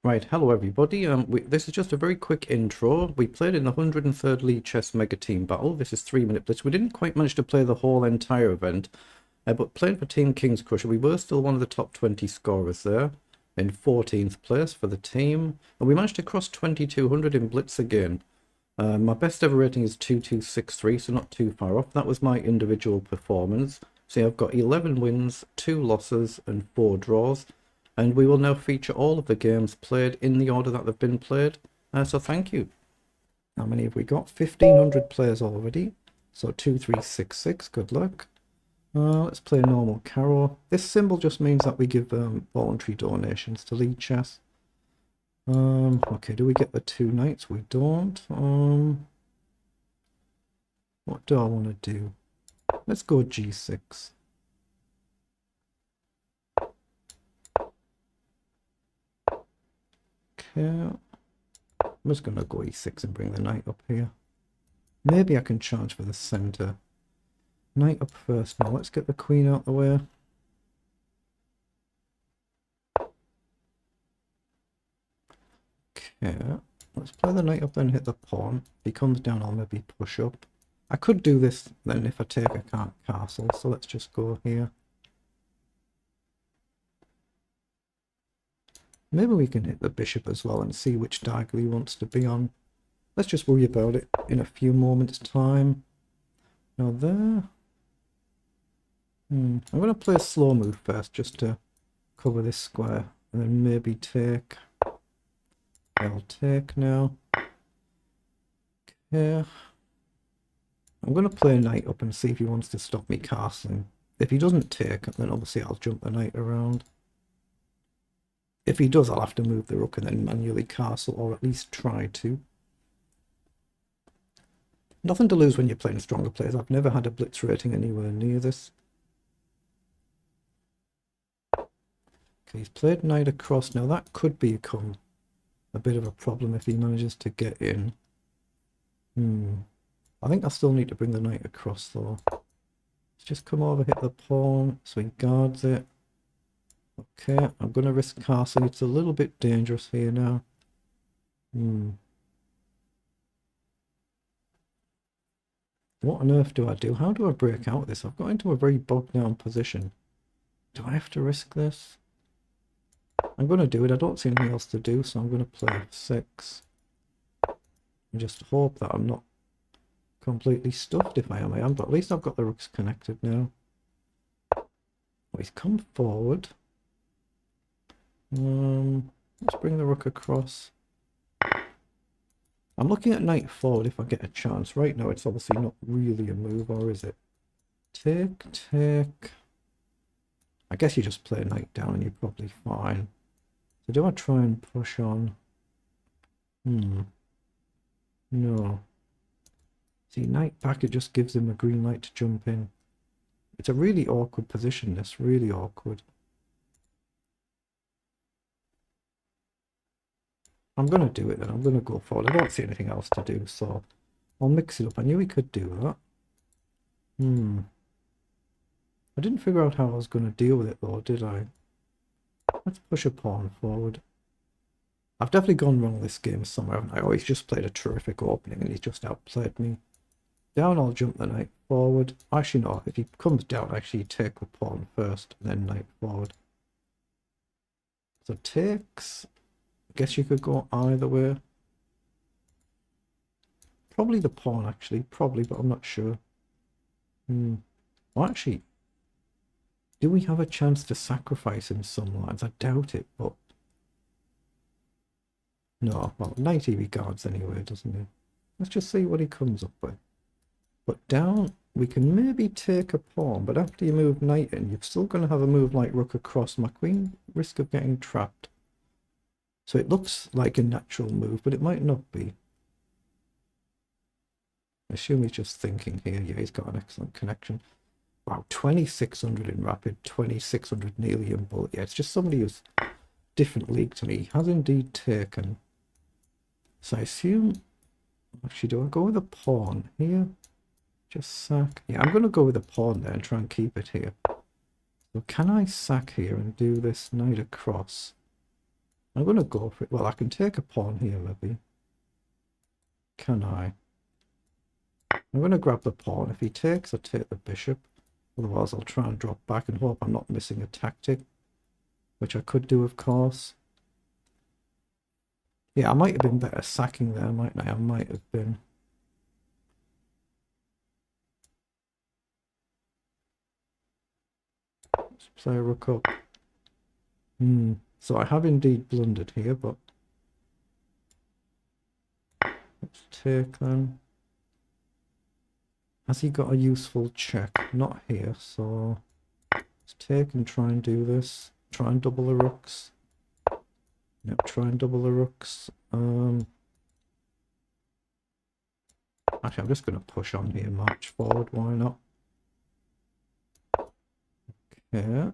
Right, hello everybody. This is just a very quick intro. We played in the 103rd League Chess Mega Team Battle. This is 3 Minute Blitz. We didn't quite manage to play the whole entire event, but playing for Team King's Crusher, we were still one of the top 20 scorers there, in 14th place for the team, and we managed to cross 2200 in Blitz again. My best ever rating is 2263, so not too far off. That was my individual performance. So I've got 11 wins, 2 losses, and 4 draws. And we will now feature all of the games played in the order that they've been played. So thank you. How many have we got? 1500 players already. So 2366, good luck. Let's play normal Caro. This symbol just means that we give voluntary donations to League Chess. Okay, do we get the 2 knights? We don't. What do I want to do? Let's go G6. Okay. I'm just going to go E6 and bring the knight up here. Maybe I can charge for the center. Knight up first now. Let's get the queen out the way. Okay. Let's play the knight up then hit the pawn. If he comes down, I'll maybe push up. I could do this then if I take I can't castle. So let's just go here. Maybe we can hit the bishop as well and see which diagonal he wants to be on. Let's just worry about it in a few moments' time. Now there. I'm going to play a slow move first just to cover this square. And then maybe take. I'll take now. Okay. I'm going to play a knight up and see if he wants to stop me castling. If he doesn't take, then obviously I'll jump the knight around. If he does, I'll have to move the rook and then manually castle, or at least try to. Nothing to lose when you're playing stronger players. I've never had a blitz rating anywhere near this. Okay, he's played knight across. Now that could become a bit of a problem if he manages to get in. I think I still need to bring the knight across though. Let's just come over, hit the pawn, so he guards it. Okay, I'm going to risk castling. It's a little bit dangerous here now. What on earth do I do? How do I break out of this? I've got into a very bogged down position. Do I have to risk this? I'm going to do it. I don't see anything else to do, so I'm going to play F6. And just hope that I'm not completely stuffed. If I am, but at least I've got the rooks connected now. Oh, he's come forward. Let's bring the rook across. I'm looking at knight forward if I get a chance. Right now it's obviously not really a move, or is it? Take, take. I guess you just play knight down and you're probably fine. So do I try and push on? No. See, knight back, it just gives him a green light to jump in. It's a really awkward position, this. Really awkward. I'm going to do it then. I'm going to go forward. I don't see anything else to do, so I'll mix it up. I knew he could do that. I didn't figure out how I was going to deal with it though, did I? Let's push a pawn forward. I've definitely gone wrong this game somewhere, haven't I? Oh, he's just played a terrific opening and he's just outplayed me. Down, I'll jump the knight forward. Actually, no. If he comes down, actually take the pawn first, then knight forward. So takes. Guess you could go either way. Probably the pawn, actually. Probably, but I'm not sure. Well, actually, do we have a chance to sacrifice in some lines? I doubt it, but... No, well, knight he regards anyway, doesn't he? Let's just see what he comes up with. But down, we can maybe take a pawn, but after you move knight in, you're still going to have a move like rook across. My queen, risk of getting trapped. So it looks like a natural move, but it might not be. I assume he's just thinking here. Yeah, he's got an excellent connection. Wow, 2600 in rapid, 2600 nearly in bullet. Yeah, it's just somebody who's different league to me. Has indeed taken. So I assume... Actually, do I go with a pawn here? Just sack. Yeah, I'm going to go with a pawn there and try and keep it here. So can I sack here and do this knight across? I'm going to go for it. Well, I can take a pawn here, maybe. Can I? I'm going to grab the pawn. If he takes, I take the bishop. Otherwise, I'll try and drop back and hope I'm not missing a tactic, which I could do, of course. Yeah, I might have been better sacking there, mightn't I? I might have been. Let's play a rook up. So I have indeed blundered here, but let's take then. Has he got a useful check? Not here, so let's take and try and do this. Try and double the rooks. Yep, try and double the rooks. Actually, I'm just going to push on here, march forward, why not? Okay.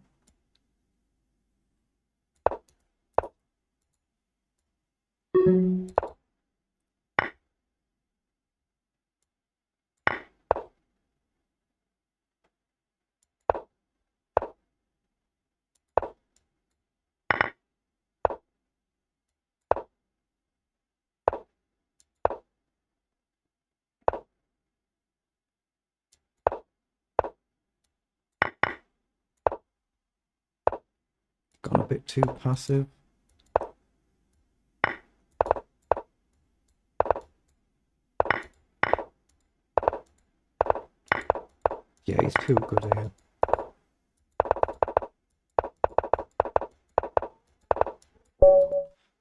Gone a bit too passive. Yeah, he's too good here.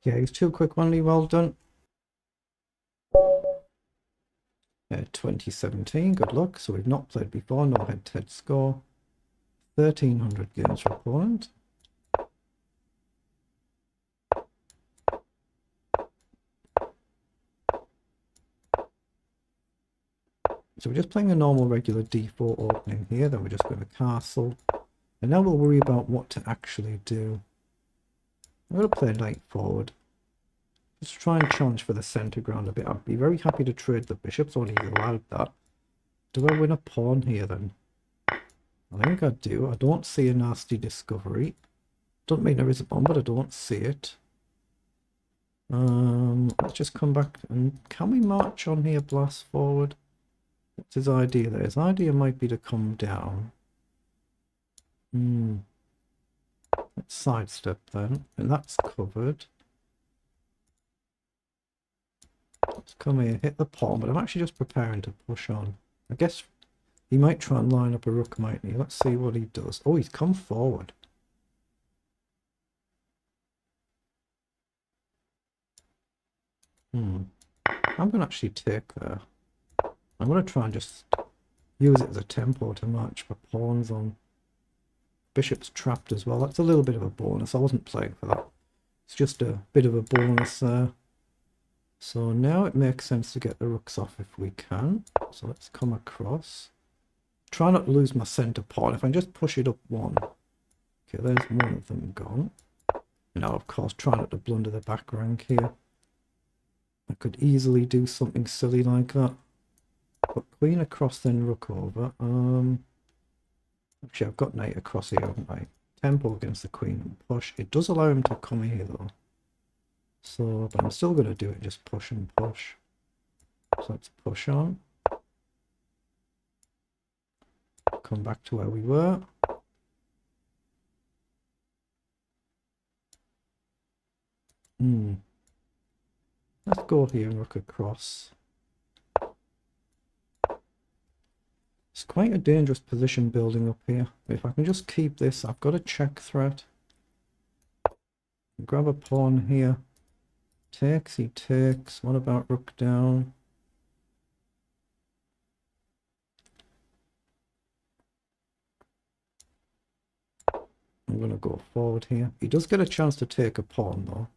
Yeah, he's too quick, Wanley. Well done. 2017, good luck. So we've not played before, no head-to-head score. 1300 games for opponent. So we're just playing a normal regular d4 opening here, then we're just going to castle. And now we'll worry about what to actually do. I'm going to play knight forward. Just try and challenge for the centre ground a bit. I'd be very happy to trade the bishops when he's allowed that. Do I win a pawn here then? I think I do. I don't see a nasty discovery. Don't mean there is a bomb, but I don't see it. Let's just come back. And can we march on here, blast forward? What's his idea there? His idea might be to come down. Let's sidestep then. And that's covered. Let's come here, hit the pawn, but I'm actually just preparing to push on. I guess he might try and line up a rook, mightn't he? Let's see what he does. Oh, he's come forward. I'm going to actually take there. I'm going to try and just use it as a tempo to march for pawns on. Bishop's trapped as well. That's a little bit of a bonus. I wasn't playing for that. It's just a bit of a bonus there. So now it makes sense to get the rooks off if we can. So let's come across. Try not to lose my centre pawn. If I just push it up one. Okay, there's one of them gone. Now, of course, try not to blunder the back rank here. I could easily do something silly like that. But queen across, then rook over. Actually, I've got knight across here, haven't I? Tempo against the queen and push. It does allow him to come here, though. So, but I'm still going to do it, just push and push. So let's push on. Come back to where we were. Let's go here and rook across. It's quite a dangerous position building up here. If I can just keep this, I've got a check threat. Grab a pawn here. Takes, he takes. What about rook down? I'm going to go forward here. He does get a chance to take a pawn though.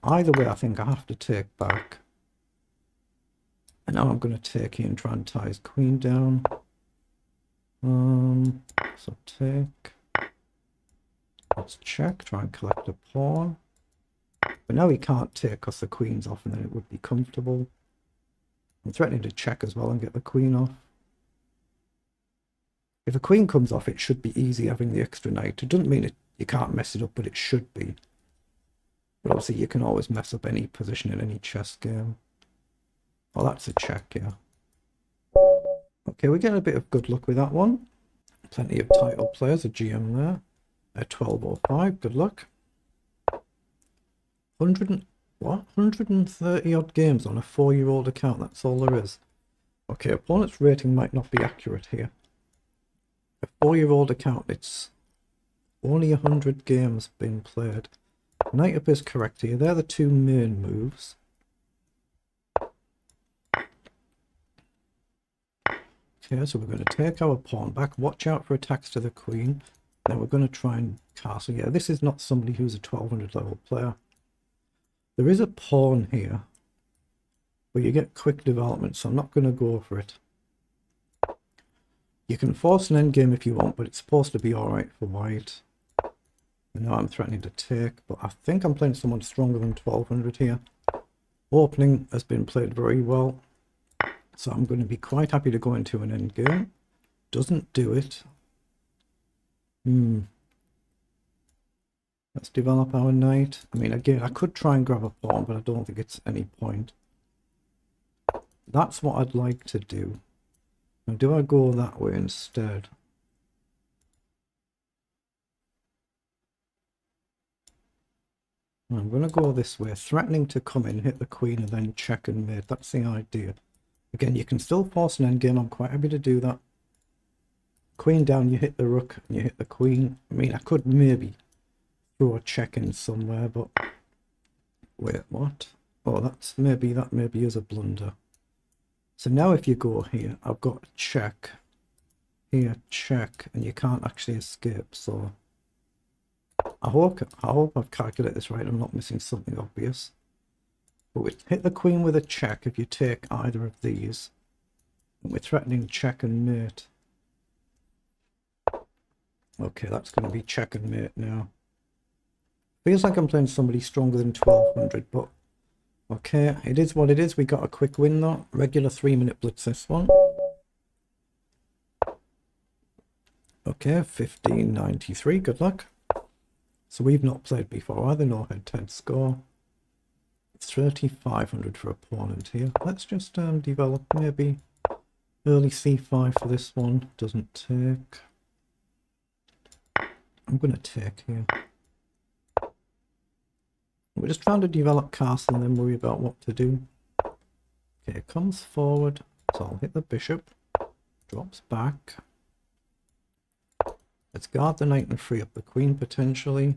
Either way, I think I have to take back. And now I'm going to take here and try and tie his queen down. So take. Let's check, try and collect a pawn. But now he can't take because the queen's off and then it would be comfortable. I'm threatening to check as well and get the queen off. If a queen comes off, it should be easy having the extra knight. It doesn't mean You can't mess it up, but it should be. But obviously you can always mess up any position in any chess game. Oh, that's a check, yeah. Okay, we get a bit of good luck with that one. Plenty of title players, a GM there. A 1205, good luck. 130 odd games on a 4-year-old account, that's all there is. Okay, opponent's rating might not be accurate here. A 4-year-old account, it's only 100 games been played. Knight up is correct here. They're the two main moves. Okay, so we're going to take our pawn back. Watch out for attacks to the queen. Then we're going to try and castle. Yeah, this is not somebody who's a 1200 level player. There is a pawn here, but you get quick development, so I'm not going to go for it. You can force an endgame if you want, but it's supposed to be alright for white. I know I'm threatening to take, but I think I'm playing someone stronger than 1200 here. Opening has been played very well, so I'm going to be quite happy to go into an endgame. Doesn't do it. Let's develop our knight. I mean, again, I could try and grab a pawn, but I don't think it's any point. That's what I'd like to do. Now, do I go that way instead? I'm going to go this way, threatening to come in, hit the queen, and then check and mate. That's the idea. Again, you can still force an endgame. I'm quite happy to do that. Queen down, you hit the rook, and you hit the queen. I mean, I could maybe throw a check in somewhere, but... Wait, what? Oh, that maybe is a blunder. So now if you go here, I've got check. Here, check, and you can't actually escape, so... I hope I've calculated this right. I'm not missing something obvious. But we hit the queen with a check if you take either of these. And we're threatening check and mate. Okay, that's going to be check and mate now. Feels like I'm playing somebody stronger than 1200, but okay, it is what it is. We got a quick win though. Regular 3-minute blitz this one. Okay, 1593, good luck. So we've not played before either, no head-to-head score. 3500 for opponent here. Let's just develop maybe early c5 for this one. Doesn't take. I'm going to take here. We're just trying to develop castle and then worry about what to do. Okay, it comes forward, so I'll hit the bishop. Drops back. Let's guard the knight and free up the queen potentially.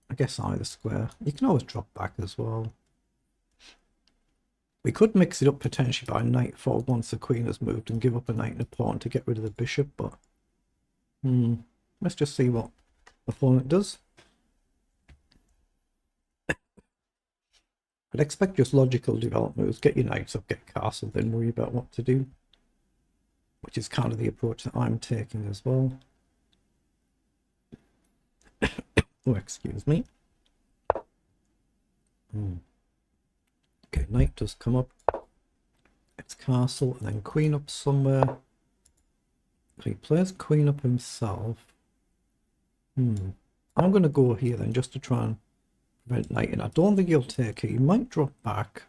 I guess either square. You can always drop back as well. We could mix it up potentially by knight forward once the queen has moved and give up a knight and a pawn to get rid of the bishop, but let's just see what the opponent does. I'd expect just logical development moves. Get your knights up, get castle, then worry about what to do. Which is kind of the approach that I'm taking as well. Oh, excuse me. Okay, knight does come up. It's castle, and then queen up somewhere. If he plays queen up himself. I'm going to go here then, just to try and prevent knight. And I don't think he'll take it. He might drop back.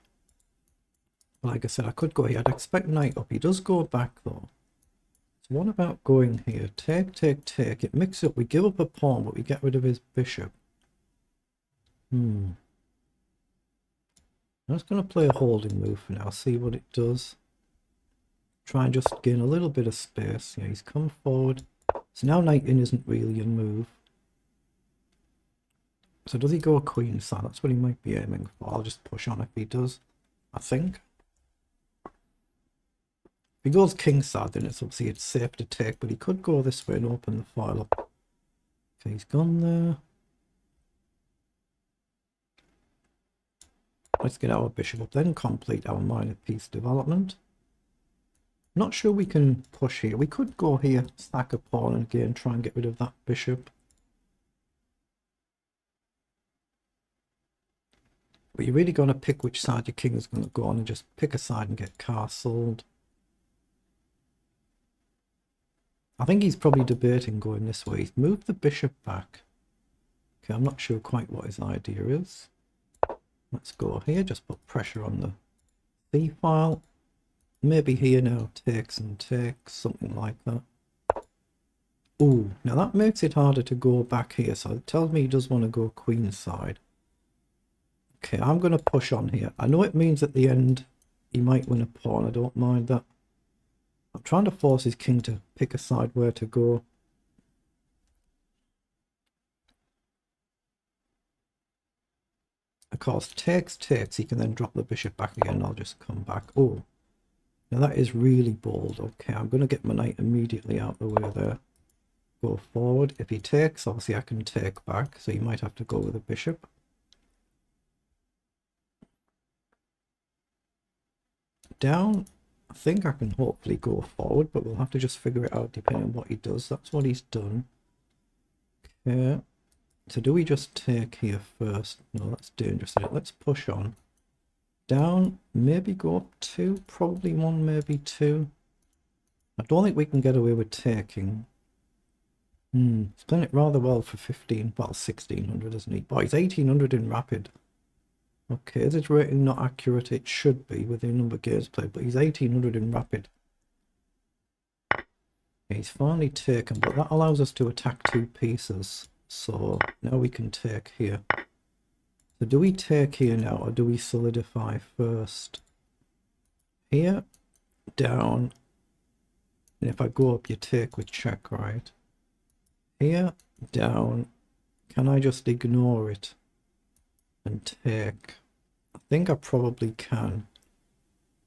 Like I said, I could go here. I'd expect knight up. He does go back though. What about going here? Take, take, take. It mixes up. We give up a pawn, but we get rid of his bishop. I'm just going to play a holding move for now. See what it does. Try and just gain a little bit of space. Yeah, he's come forward. So now knight in isn't really a move. So does he go a queen side? That's what he might be aiming for. I'll just push on if he does, I think. If he goes king side, then it's obviously it's safe to take, but he could go this way and open the file up. Okay, he's gone there. Let's get our bishop up, then complete our minor piece development. Not sure we can push here. We could go here, stack a pawn, and again try and get rid of that bishop. But you're really going to pick which side your king is going to go on and just pick a side and get castled. I think he's probably debating going this way. He's moved the bishop back. Okay, I'm not sure quite what his idea is. Let's go here, just put pressure on the C file. Maybe here now takes and takes, something like that. Ooh, now that makes it harder to go back here, so it tells me he does want to go queen side. Okay, I'm going to push on here. I know it means at the end he might win a pawn, I don't mind that. I'm trying to force his king to pick a side where to go. Of course, takes, he can then drop the bishop back again. I'll just come back. Oh, now that is really bold. Okay, I'm going to get my knight immediately out the way there. Go forward. If he takes, obviously I can take back, so you might have to go with a bishop. Down, I think I can hopefully go forward, but we'll have to just figure it out depending on what he does. That's what he's done. Okay. So do we just take here first? No, that's dangerous. Let's push on. Down, maybe go up 2, probably 1, maybe 2. I don't think we can get away with taking. He's playing it rather well for 15, well 1600, isn't he? Boy, he's 1800 in rapid. Okay, is his rating not accurate? It should be with the number of games played, but he's 1800 in rapid. He's finally taken, but that allows us to attack 2 pieces. So now we can take here. So do we take here now, or do we solidify first? Here, down, and if I go up, you take with check, right? Here, down, can I just ignore it and take? I think I probably can.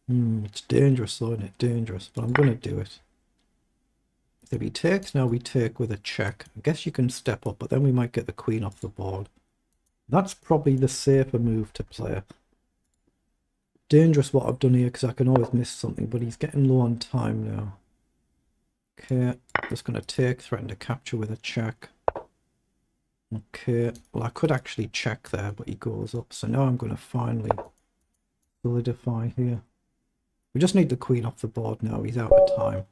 It's dangerous though, isn't it? Dangerous, but I'm going to do it. If he takes, now we take with a check. I guess you can step up, but then we might get the queen off the board. That's probably the safer move to play. Dangerous what I've done here, because I can always miss something, but he's getting low on time now. Okay, just going to take, threaten to capture with a check. Okay, well I could actually check there, but he goes up, so now I'm going to finally solidify here. We just need the queen off the board now, he's out of time.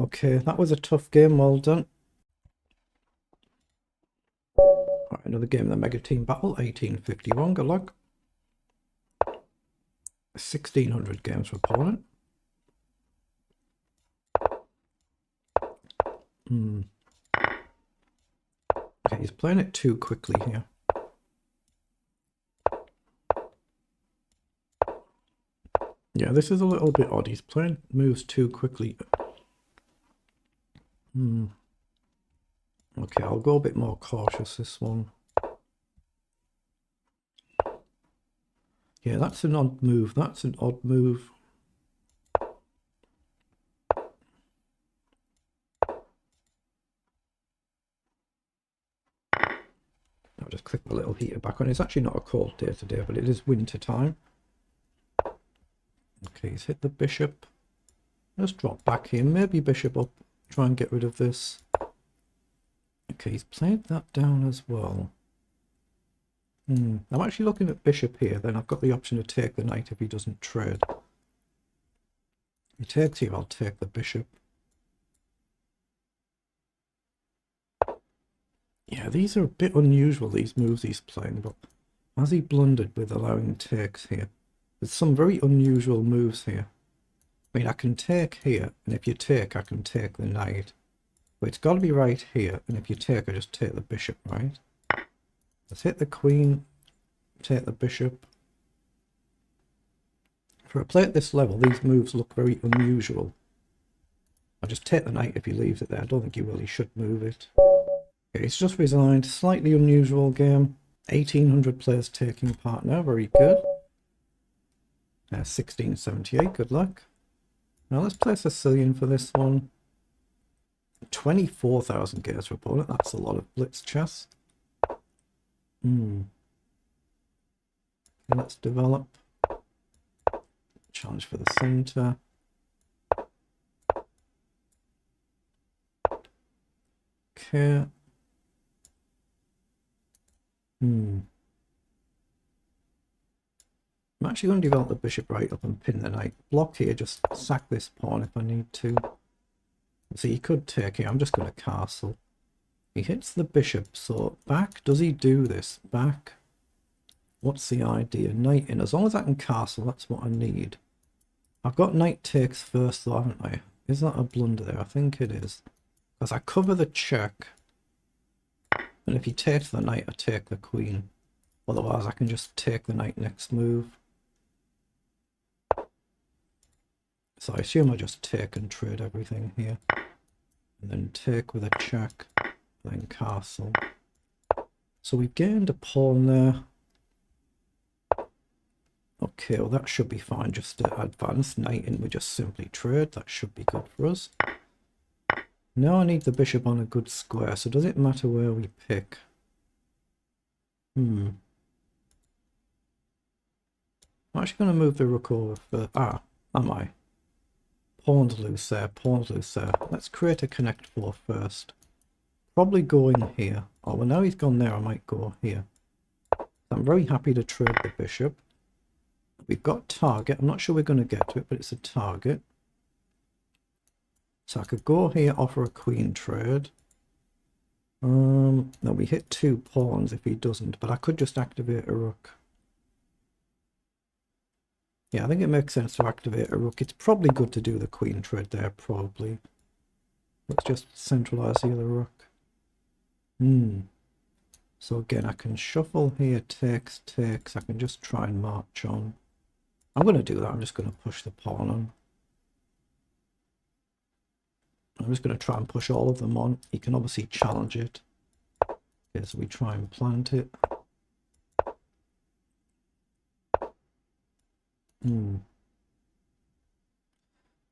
Okay, that was a tough game, well done. Alright, another game of the Mega Team Battle, 1851, good luck. 1600 games for opponent. Okay, he's playing it too quickly here. Yeah, this is a little bit odd. He's playing moves too quickly. Okay, I'll go a bit more cautious this one. Yeah, that's an odd move. That's an odd move. I'll just click the little heater back on. It's actually not a cold day today, but it is winter time. Okay, he's hit the bishop. Let's drop back here. Maybe bishop up. Try and get rid of this. Okay, he's played that down as well. I'm actually looking at bishop here. Then I've got the option to take the knight if he doesn't trade. If he takes here, I'll take the bishop. Yeah, these are a bit unusual, these moves he's playing, but has he blundered with allowing takes here? There's some very unusual moves here. I mean, I can take here, and if you take, I can take the knight. But it's got to be right here, and if you take, I just take the bishop, right? Let's hit the queen, take the bishop. For a play at this level, these moves look very unusual. I'll just take the knight if he leaves it there. I don't think he will, he should move it. Okay, he's just resigned. Slightly unusual game. 1800 players taking part now, very good. 1678, good luck. Now let's play Sicilian for this one. 24,000 games for opponent, that's a lot of blitz chess. Okay, let's develop. Challenge for the center. Okay. I'm actually going to develop the bishop right up and pin the knight. Block here, just sack this pawn if I need to. So he could take here. I'm just going to castle. He hits the bishop, so back. Does he do this? Back. What's the idea? Knight in. As long as I can castle, that's what I need. I've got knight takes first though, haven't I? Is that a blunder there? I think it is. Because I cover the check. And if he takes the knight, I take the queen. Otherwise, I can just take the knight next move. So I assume I just take and trade everything here. And then take with a check. Then castle. So we've gained a pawn there. Okay, well that should be fine. Just to advance knight in, we just simply trade. That should be good for us. Now I need the bishop on a good square. So does it matter where we pick? I'm actually going to move the rook over for... Ah, am I? Pawn's loose there, pawn's loose there. Let's create a connect 4 first. Probably going here. Oh, well now he's gone there, I might go here. I'm very happy to trade the bishop. We've got target. I'm not sure we're going to get to it, but it's a target. So I could go here, offer a queen trade. No, we hit 2 pawns if he doesn't, but I could just activate a rook. Yeah, I think it makes sense to activate a rook. It's probably good to do the queen trade there, probably. Let's just centralize the other rook. So again, I can shuffle here, takes. I can just try and march on. I'm going to do that. I'm just going to push the pawn on. I'm just going to try and push all of them on. He can obviously challenge it. Okay, so we try and plant it.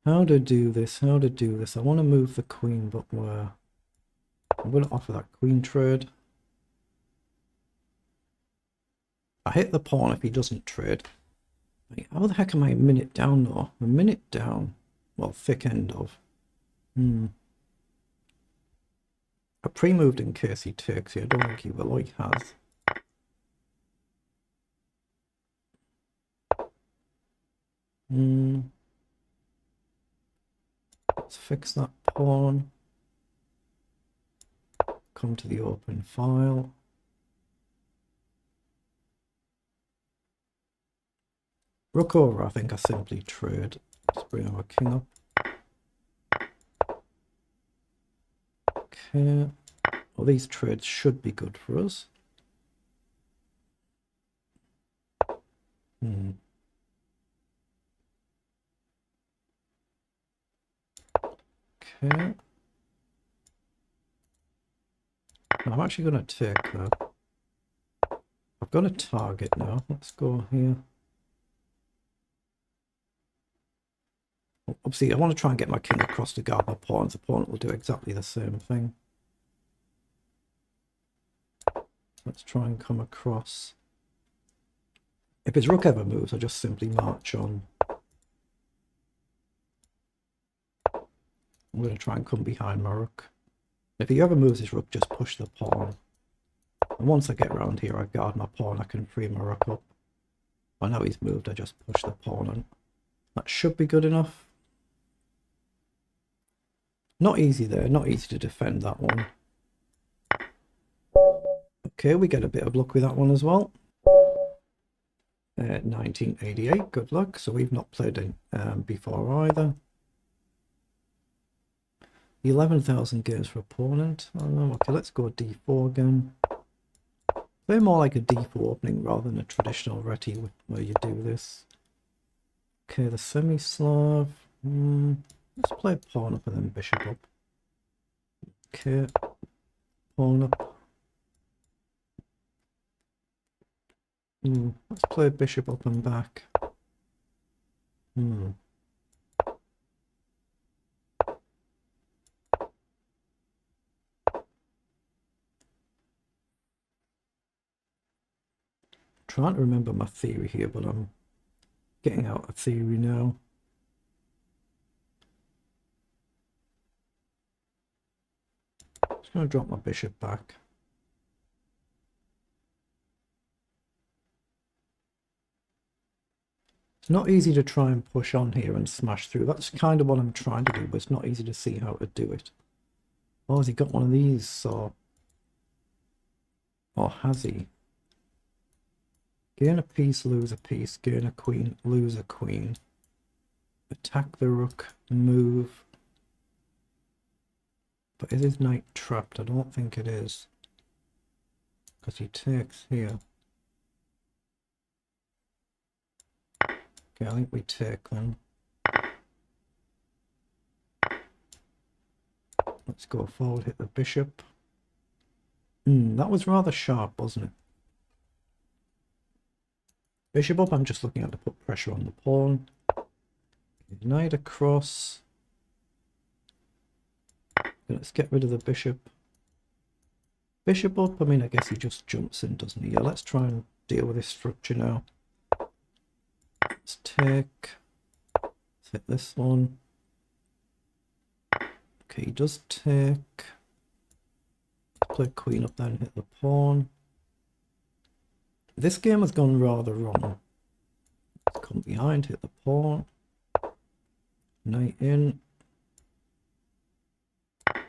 How to do this? How to do this? I want to move the queen, but where? I'm going to offer that queen trade. I hit the pawn if he doesn't trade. How the heck am I a minute down though? A minute down. Well, thick end of. I pre-moved in case he takes here. I don't think he will. Oh, he has. Let's fix that pawn. Come to the open file. Rook over, I think I simply trade. Let's bring our king up. Okay. Well, these trades should be good for us. Okay. I'm actually going to take that. I've got a target now. Let's go here. Obviously, I want to try and get my king across to guard my pawns. The pawn will do exactly the same thing. Let's try and come across. If his rook ever moves, I just simply march on. I'm going to try and come behind my rook. If he ever moves his rook, just push the pawn. And once I get around here, I guard my pawn. I can free my rook up. I know he's moved. I just push the pawn on. That should be good enough. Not easy there. Not easy to defend that one. Okay, we get a bit of luck with that one as well. 1988, good luck. So we've not played in before either. 11,000 games for opponent. Okay, let's go d4 again. Play more like a d4 opening rather than a traditional reti where you do this. Okay, the semi-Slav. Let's play pawn up and then bishop up. Okay, pawn up. Let's play bishop up and back. Trying to remember my theory here, but I'm getting out of theory now. Just going to drop my bishop back. It's not easy to try and push on here and smash through. That's kind of what I'm trying to do, but it's not easy to see how to do it. Oh, has he got one of these? Or has he? Gain a piece, lose a piece. Gain a queen, lose a queen. Attack the rook, move. But is his knight trapped? I don't think it is. Because he takes here. Okay, I think we take then. Let's go forward, hit the bishop. That was rather sharp, wasn't it? Bishop up, I'm just looking at to put pressure on the pawn. Knight across. Let's get rid of the bishop. Bishop up, I mean, I guess he just jumps in, doesn't he? Yeah, let's try and deal with this structure now. Let's take. Let's hit this one. Okay, he does take. Play queen up there and hit the pawn. This game has gone rather wrong. Let's come behind, hit the pawn. Knight in.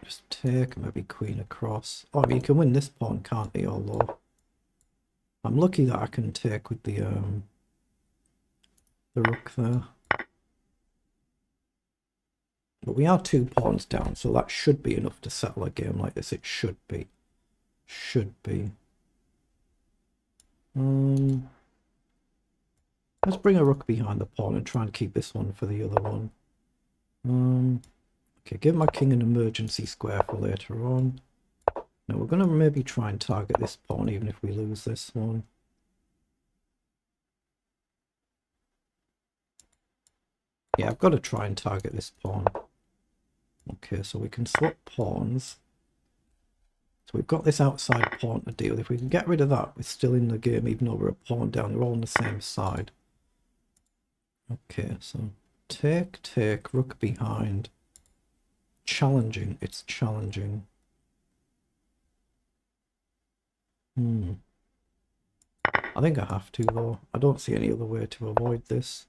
Just take, maybe queen across. Oh, I mean, you can win this pawn, can't he? Although I'm lucky that I can take with the rook there. But we are 2 pawns down, so that should be enough to settle a game like this. It should be. Should be. Let's bring a rook behind the pawn and try and keep this one for the other one. Okay, give my king an emergency square for later on. Now we're going to maybe try and target this pawn even if we lose this one. Yeah, I've got to try and target this pawn. Okay, so we can swap pawns. So we've got this outside pawn to deal with. If we can get rid of that, we're still in the game even though we're a pawn down. They're all on the same side. Okay, so take, rook behind. Challenging, it's challenging. I think I have to though. I don't see any other way to avoid this.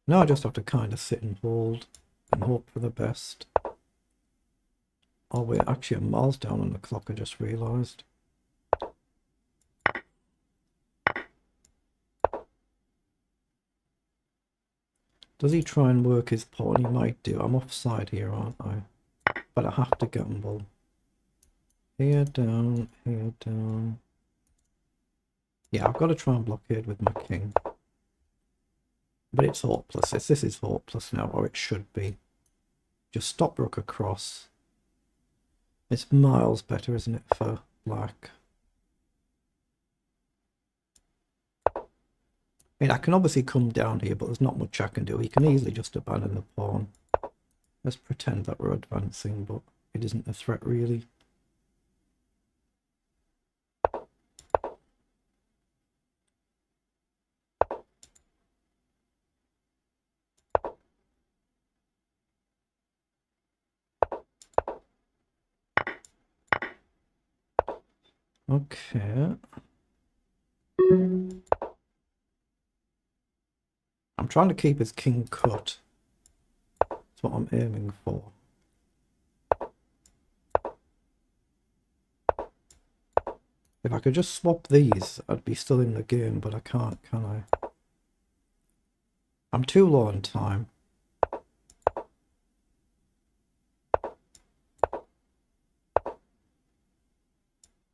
Now I just have to kind of sit and hold and hope for the best. Oh wait, actually I'm miles down on the clock, I just realised. Does he try and work his pawn? He might do. I'm offside here, aren't I? But I have to gamble. Here down, here down. Yeah, I've got to try and blockade with my king. But it's hopeless. This is hopeless now, or it should be. Just stop rook across. It's miles better, isn't it, for black? I mean, I can obviously come down here, but there's not much I can do. He can easily just abandon the pawn. Let's pretend that we're advancing, but it isn't a threat, really. Okay. I'm trying to keep his king cut. That's what I'm aiming for. If I could just swap these, I'd be still in the game, but I can't, can I? I'm too low on time.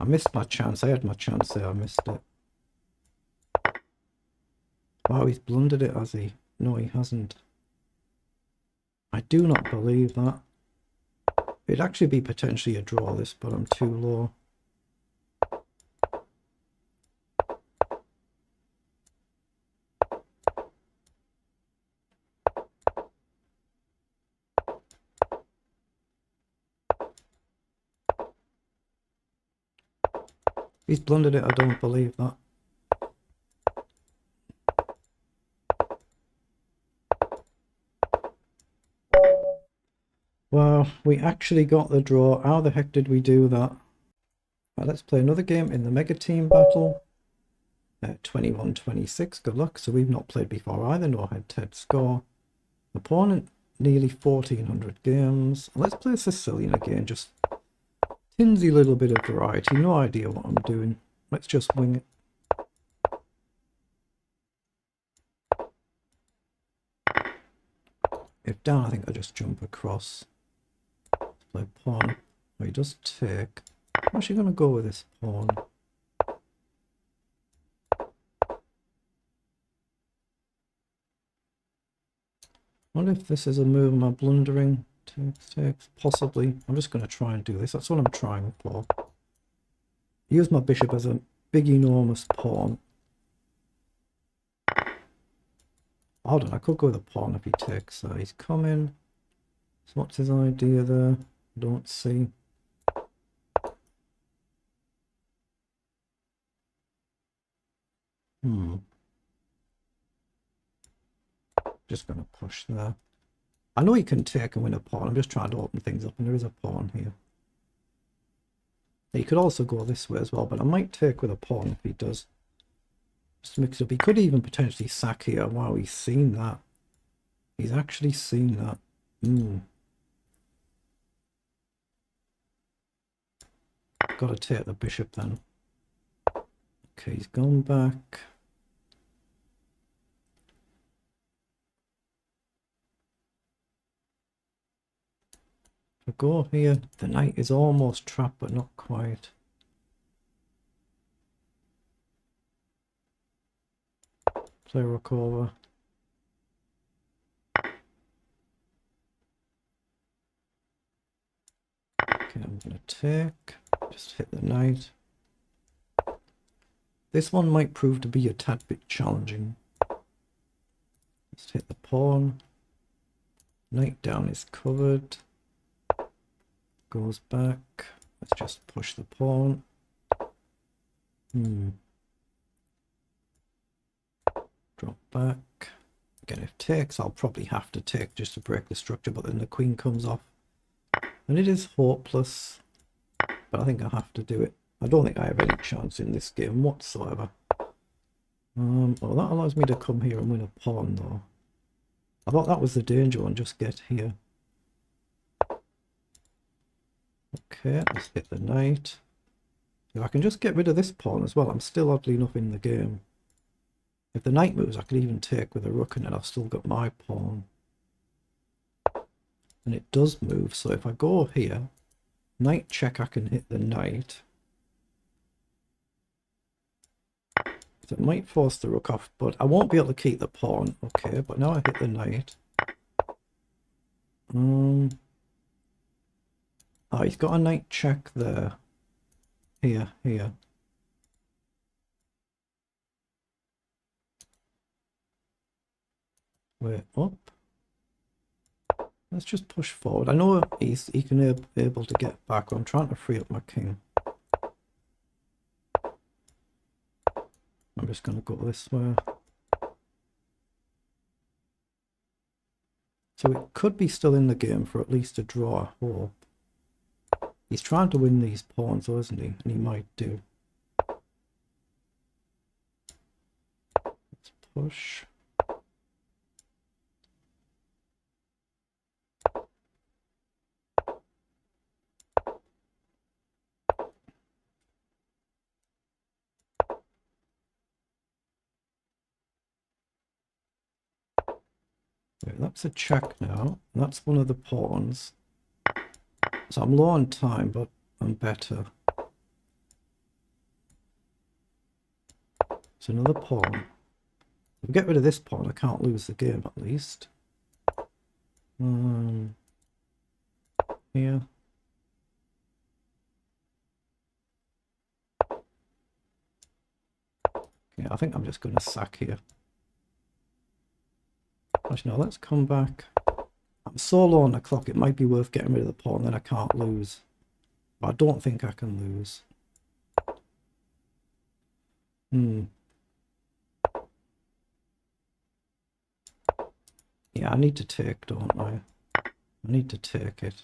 I missed my chance. I had my chance there. I missed it. Wow, he's blundered it, has he? No, he hasn't. I do not believe that. It'd actually be potentially a draw, this, but I'm too low. He's blundered it. I don't believe that. Well, we actually got the draw. How the heck did we do that? Right, let's play another game in the Mega Team Battle. 21-26, good luck. So we've not played before either, no head-to-head score. Opponent, nearly 1400 games. Let's play Sicilian again, just tinsy little bit of variety. No idea what I'm doing. Let's just wing it. If down, I think I just jump across. Let's play pawn. Oh, he does take. I'm actually going to go with this pawn. I wonder if this is a move. Am I blundering? Takes, possibly. I'm just going to try and do this. That's what I'm trying for. Use my bishop as a big, enormous pawn. Hold on, I could go with a pawn if he takes. He's coming. So what's his idea there? Don't see. Just going to push there. I know he can take and win a pawn. I'm just trying to open things up, and there is a pawn here. He could also go this way as well, but I might take with a pawn if he does. Just to mix it up. He could even potentially sack here. Wow, he's seen that. He's actually seen that. Got to take the bishop then. Okay, he's gone back. If I go here, the knight is almost trapped, but not quite. Play rook over. Okay, I'm going to take. Just hit the knight. This one might prove to be a tad bit challenging. Let's hit the pawn. Knight down is covered. Goes back. Let's just push the pawn. Drop back. Again, if takes, I'll probably have to take just to break the structure, but then the queen comes off. And it is hopeless, but I think I have to do it. I don't think I have any chance in this game whatsoever. Well, that allows me to come here and win a pawn, though. I thought that was the danger one, just get here. Okay, let's hit the knight. If I can just get rid of this pawn as well, I'm still oddly enough in the game. If the knight moves, I could even take with a rook, and then I've still got my pawn. And it does move, so if I go here, knight check, I can hit the knight. So it might force the rook off, but I won't be able to keep the pawn. Okay, but now I hit the knight. Oh, he's got a knight check there. Here. Wait, up. Let's just push forward. I know he can be able to get back. I'm trying to free up my king. I'm just going to go this way. So it could be still in the game for at least a draw, I hope. He's trying to win these pawns, though, isn't he? And he might do. Let's push. Wait, that's a check now. That's one of the pawns. So I'm low on time, but I'm better. It's another pawn. If I get rid of this pawn, I can't lose the game at least. Here. Yeah, I think I'm just going to sack here. Actually, no, let's come back. I'm so low on the clock, it might be worth getting rid of the pawn, then I can't lose. But I don't think I can lose. Yeah, I need to take, don't I? I need to take it.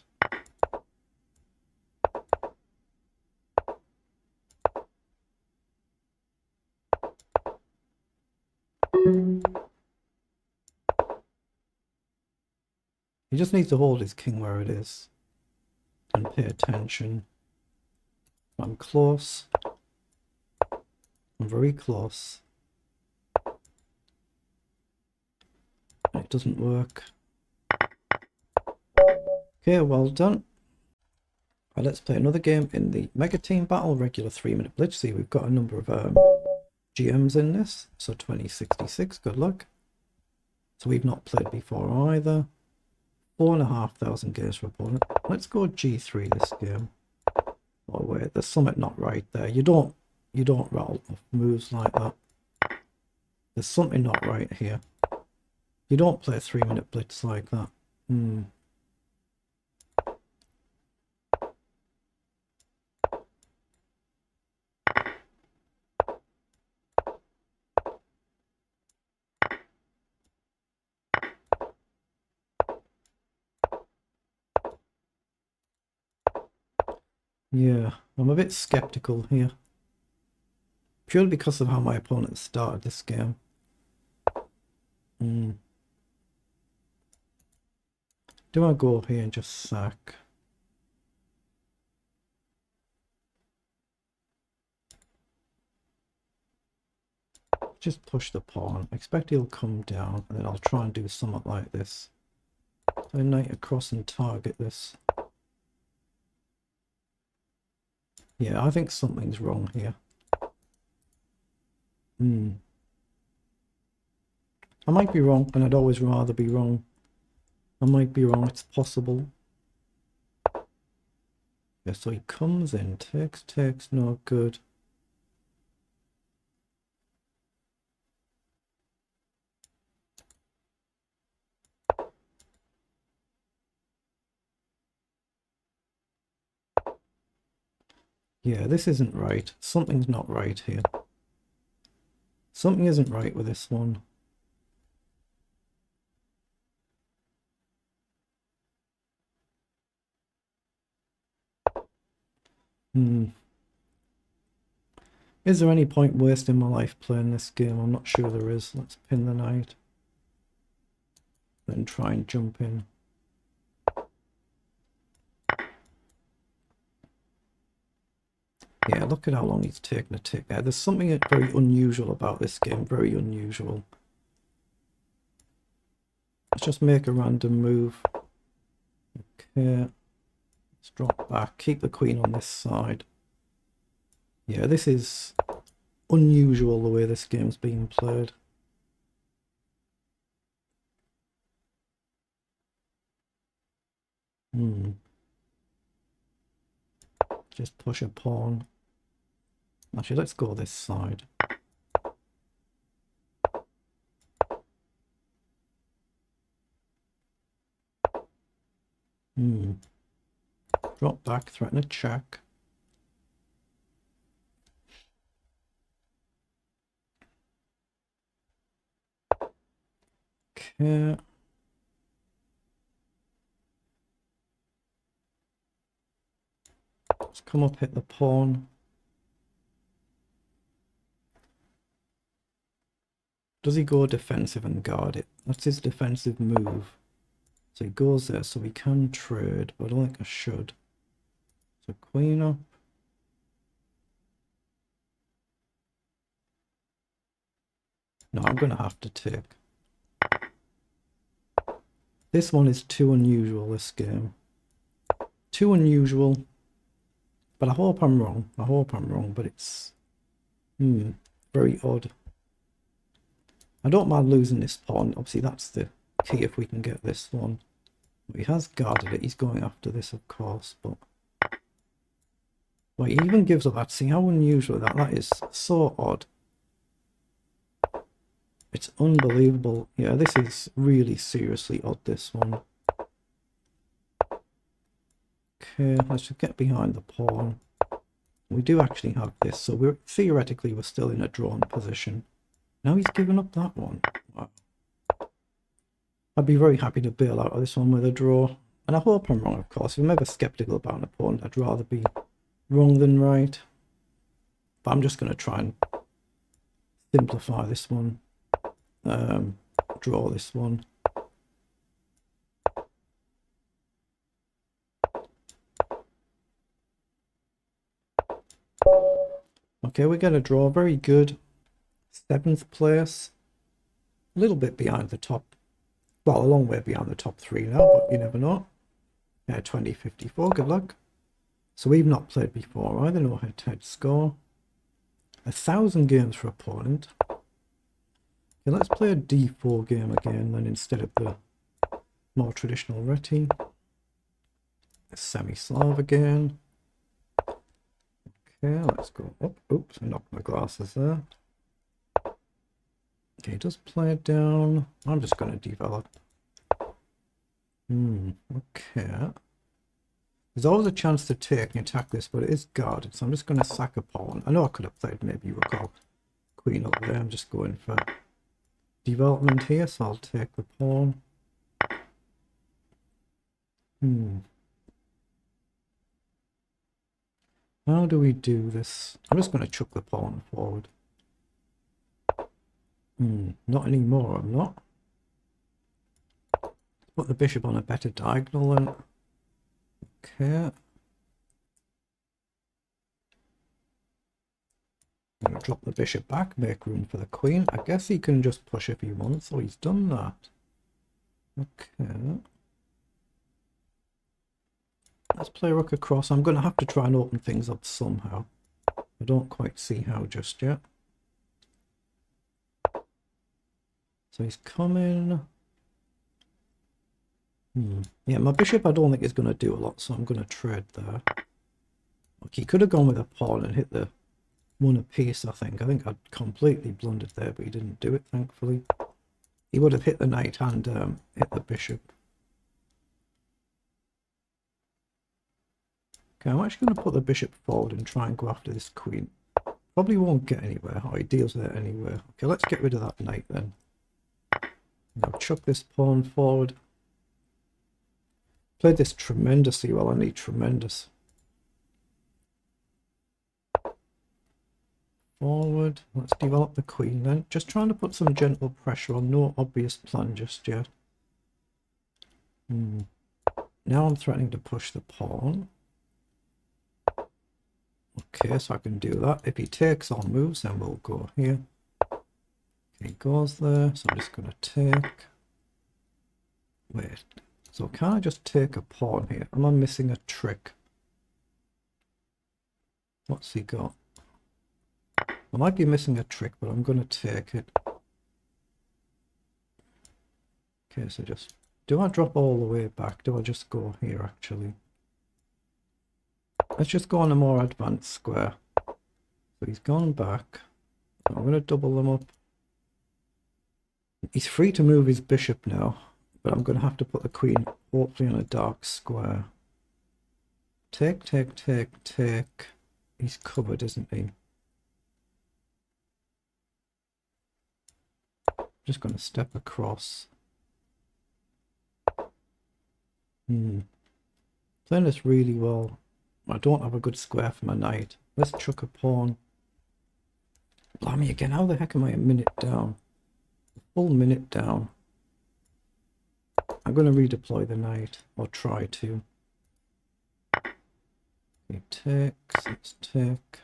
just needs to hold his king where it is and pay attention. I'm close. I'm very close. It doesn't work. Okay, well done. Right, let's play another game in the Mega Team Battle, regular 3-minute blitz. See, we've got a number of GMs in this, so 2066, good luck. So we've not played before either. 4,500 games for opponent. Let's go G3 this game. Oh wait, there's something not right there. You don't rattle off moves like that. There's something not right here. You don't play a 3-minute blitz like that. Yeah, I'm a bit skeptical here. Purely because of how my opponent started this game. Do I go here and just sack? Just push the pawn. I expect he'll come down, and then I'll try and do something like this. So knight across and target this. Yeah, I think something's wrong here. I might be wrong, and I'd always rather be wrong. I might be wrong, it's possible. Yeah, so he comes in, takes, no good. Yeah, this isn't right. Something's not right here. Something isn't right with this one. Is there any point wasting my life playing this game? I'm not sure there is. Let's pin the knight. Then try and jump in. Yeah, look at how long he's taken to take there. There's something very unusual about this game. Very unusual. Let's just make a random move. Okay. Let's drop back. Keep the queen on this side. Yeah, this is unusual the way this game's being played. Just push a pawn. Actually, let's go this side. Drop back, threaten a check. Okay. Let's come up, hit the pawn. Does he go defensive and guard it? That's his defensive move. So he goes there, so we can trade, but I don't think I should. So queen up. No, I'm going to have to take. This one is too unusual, this game. Too unusual. But I hope I'm wrong. I hope I'm wrong, but it's very odd. I don't mind losing this pawn. Obviously, that's the key if we can get this one. He has guarded it. He's going after this, of course, but... Well, he even gives up that. See how unusual that is. So odd. It's unbelievable. Yeah, this is really seriously odd, this one. Okay, let's just get behind the pawn. We do actually have this, so we're theoretically we're still in a drawn position. Now he's given up that one. Wow. I'd be very happy to bail out of this one with a draw. And I hope I'm wrong, of course. If I'm ever skeptical about an opponent, I'd rather be wrong than right. But I'm just going to try and simplify this one. Draw this one. Okay, we get a draw. Very good. 7th place. A little bit behind the top. Well, a long way behind the top 3 now, but you never know. Yeah, 2054. Good luck. So we've not played before either. No head-to-head score. 1,000 games for opponent. Okay, let's play a d4 game again then instead of the more traditional reti. Semi-Slav again. Okay, let's go up. Oops, I knocked my glasses there. Okay, just play it down. I'm just going to develop. Okay. There's always a chance to take and attack this, but it is guarded, so I'm just going to sack a pawn. I know I could have played maybe recall queen over there. I'm just going for development here, so I'll take the pawn. How do we do this? I'm just going to chuck the pawn forward. Not anymore, I'm not. Put the bishop on a better diagonal then. Okay. I'm going to drop the bishop back, make room for the queen. I guess he can just push if he wants, so he's done that. Okay. Let's play rook across. I'm going to have to try and open things up somehow. I don't quite see how just yet. So he's coming. Yeah, my bishop I don't think is going to do a lot, so I'm going to trade there. Look, he could have gone with a pawn and hit the one apiece, I think. I think I'd completely blundered there, but he didn't do it, thankfully. He would have hit the knight and hit the bishop. Okay, I'm actually going to put the bishop forward and try and go after this queen. Probably won't get anywhere, or he deals with it anywhere. Okay, let's get rid of that knight then. Now chuck this pawn forward. Played this tremendously well. I need tremendous. Forward. Let's develop the queen then. Just trying to put some gentle pressure on. No obvious plan just yet. Now I'm threatening to push the pawn. Okay, so I can do that. If he takes on moves, then we'll go here. Okay, he goes there, so I'm just going to take. Wait. So can I just take a pawn here? Am I missing a trick? What's he got? I might be missing a trick, but I'm going to take it. Okay, so just... Do I drop all the way back? Do I just go here, actually? Let's just go on a more advanced square. So he's gone back. So I'm going to double them up. He's free to move his bishop now, but I'm going to have to put the queen hopefully on a dark square. Take, take, take, take. He's covered, isn't he? Just going to step across. Playing this really well. I don't have a good square for my knight. Let's chuck a pawn. Blimey again, how the heck am I a minute down? A full minute down. I'm going to redeploy the knight, or try to. He takes, let's take.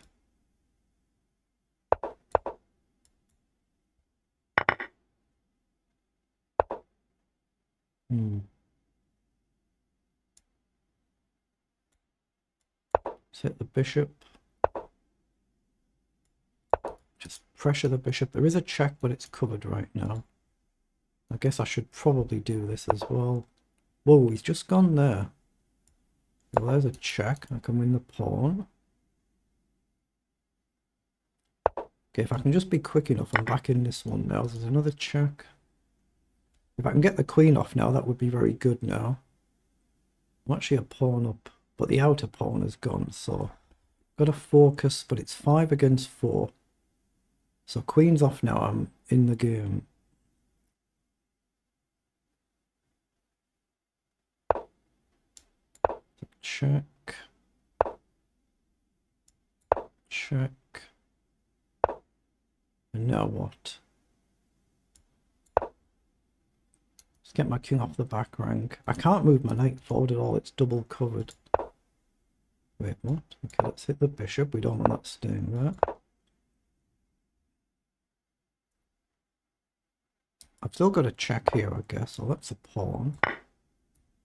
Let's hit the bishop. Just pressure the bishop. There is a check, but it's covered right now. I guess I should probably do this as well. Whoa, he's just gone there. Well, there's a check. I can win the pawn. Okay, if I can just be quick enough, I'm back in this one now. There's another check. If I can get the queen off now, that would be very good now. I'm actually a pawn up, but the outer pawn is gone, so got to focus, but it's 5 against 4. So queen's off now, I'm in the game. Check. Check. And now what? Let's get my king off the back rank. I can't move my knight forward at all, it's double covered. Wait, what? Okay, let's hit the bishop. We don't want that staying there. I've still got a check here, I guess. So that's a pawn.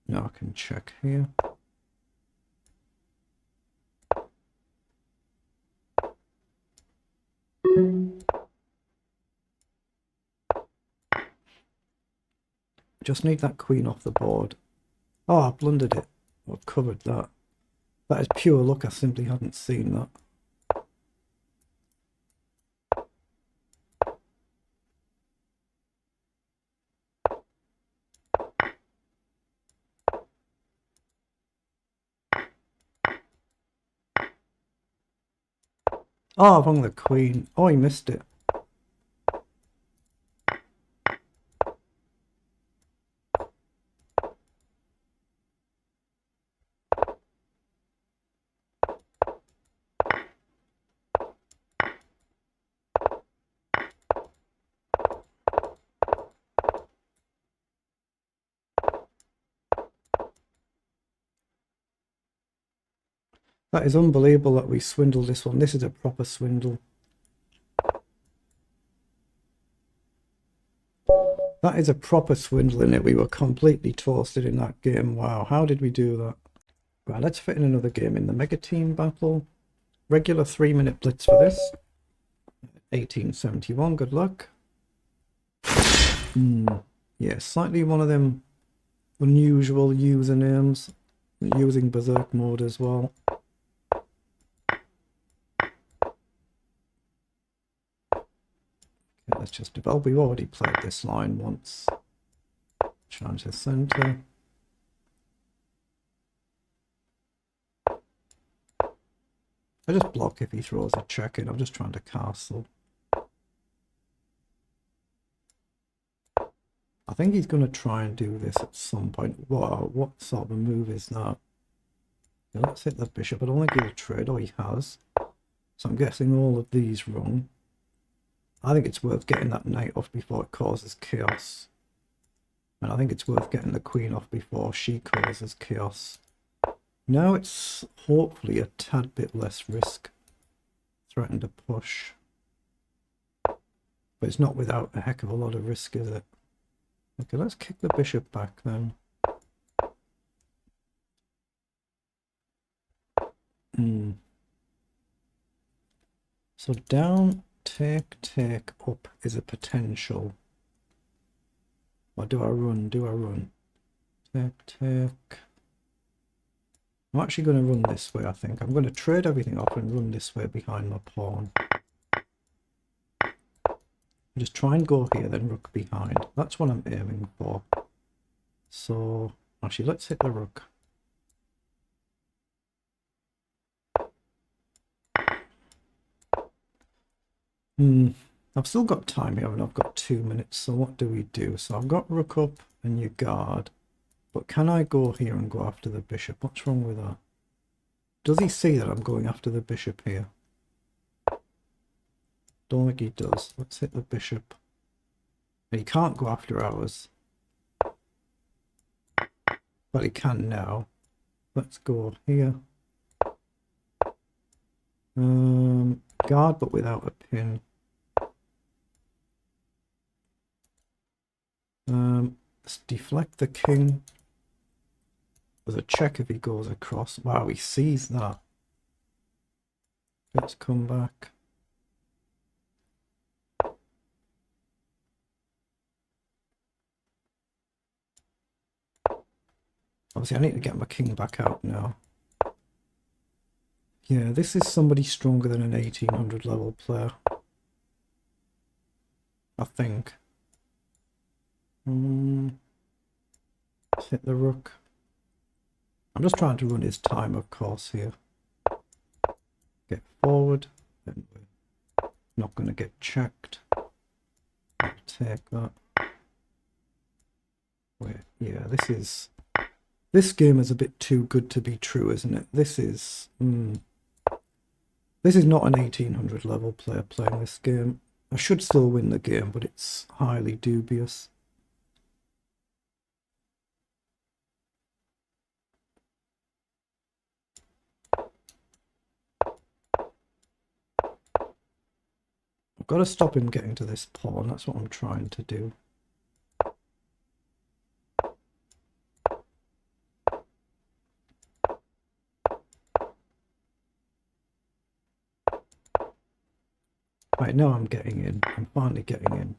Now I can check here. Just need that queen off the board. Oh, I blundered it. I've covered that. That is pure luck. I simply hadn't seen that. Oh, I've hung the queen. Oh, he missed it. That is unbelievable that we swindled this one. This is a proper swindle. That is a proper swindle in it. We were completely toasted in that game. Wow, how did we do that? Right, let's fit in another game in the Mega Team Battle. Regular 3-minute blitz for this. 1871, good luck. Yeah, slightly one of them unusual usernames. Using Berserk mode as well. Okay, let's just develop. We've already played this line once. Change the center. I just block if he throws a check in. I'm just trying to castle. I think he's going to try and do this at some point. Wow, what sort of a move is that? Yeah, let's hit the bishop. I don't think he'll trade. Oh, he has. So I'm guessing all of these wrong. I think it's worth getting that knight off before it causes chaos. And I think it's worth getting the queen off before she causes chaos. Now it's hopefully a tad bit less risk. Threaten to push. But it's not without a heck of a lot of risk, is it? Okay, let's kick the bishop back then. So down, take, take, up is a potential. Or do I run? Do I run? Take, take. I'm actually going to run this way, I think. I'm going to trade everything off and run this way behind my pawn. Just try and go here, then rook behind. That's what I'm aiming for. So, actually, let's hit the rook. I've still got time here, and I've got 2 minutes, so what do we do? So I've got rook up and you guard. But can I go here and go after the bishop? What's wrong with that? Does he see that I'm going after the bishop here? Don't think he does. Let's hit the bishop. He can't go after ours. But he can now. Let's go here. Guard, but without a pin. Let's deflect the king. There's a check if he goes across. Wow, he sees that. Let's come back. Obviously, I need to get my king back out now. Yeah, this is somebody stronger than an 1800 level player. I think. Let's hit the rook. I'm just trying to run his time, of course, here. Get forward. Then we're not going to get checked. I'll take that. Wait, yeah, this game is a bit too good to be true, isn't it? This is not an 1800 level player playing this game. I should still win the game, but it's highly dubious. I've got to stop him getting to this pawn. That's what I'm trying to do. Right, now I'm getting in. I'm finally getting in.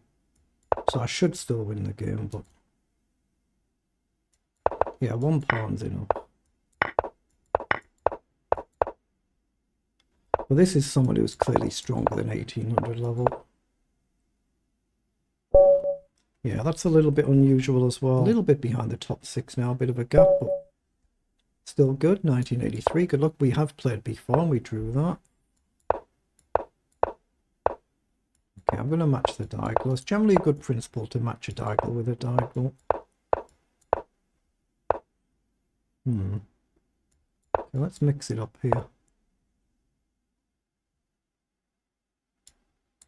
So I should still win the game, but yeah, one pawn's enough. Well, this is someone who's clearly stronger than 1800 level. Yeah, that's a little bit unusual as well. A little bit behind the top 6 now, a bit of a gap, but still good. 1983, good luck. We have played before and we drew that. Okay, I'm going to match the diagonal. It's generally a good principle to match a diagonal with a diagonal. Okay, let's mix it up here.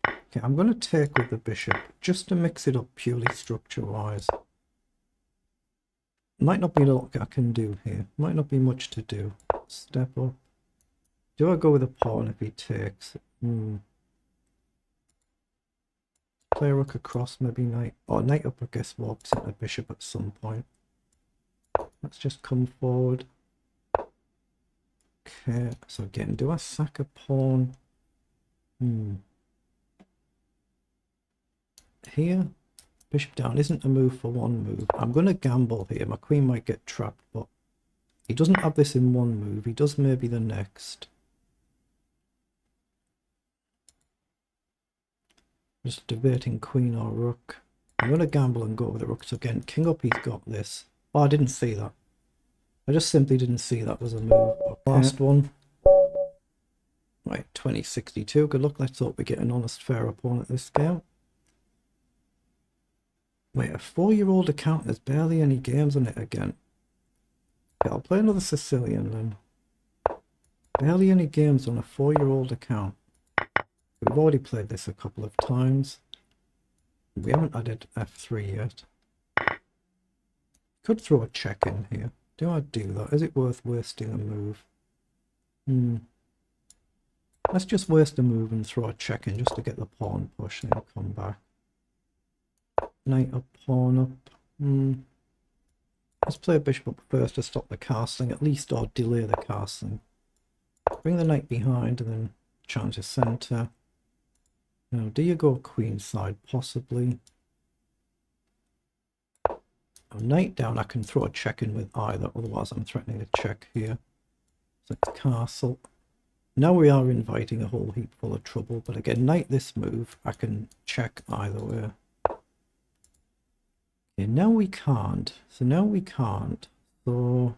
Okay, I'm going to take with the bishop just to mix it up purely structure-wise. Might not be a lot I can do here. Might not be much to do. Step up. Do I go with a pawn if he takes? Play rook across, maybe knight. Or knight up, I guess, walks into bishop at some point. Let's just come forward. Okay, so again, do I sack a pawn? Here, bishop down isn't a move for one move. I'm going to gamble here. My queen might get trapped, but he doesn't have this in one move. He does maybe the next. Just debating queen or rook. I'm going to gamble and go with the rook. So again, king up, he's got this. Oh, I didn't see that. I just simply didn't see that was a move. Last one. Right, 2062. Good luck. Let's hope we get an honest, fair opponent this game. Wait, a 4-year-old account, there's barely any games on it again. Okay, I'll play another Sicilian then. Barely any games on a 4-year-old account. We've already played this a couple of times. We haven't added F3 yet. Could throw a check in here. Do I do that? Is it worth wasting a move? Let's just waste a move and throw a check in just to get the pawn push and then come back. Knight up, pawn up. Let's play a bishop up first to stop the castling, at least, or delay the castling. Bring the knight behind and then challenge the centre. Now, do you go queenside? Possibly. Knight down, I can throw a check in with either, otherwise I'm threatening a check here. So it's castle. Now we are inviting a whole heap full of trouble, but again, knight this move, I can check either way. Okay, now we can't. So now we can't. So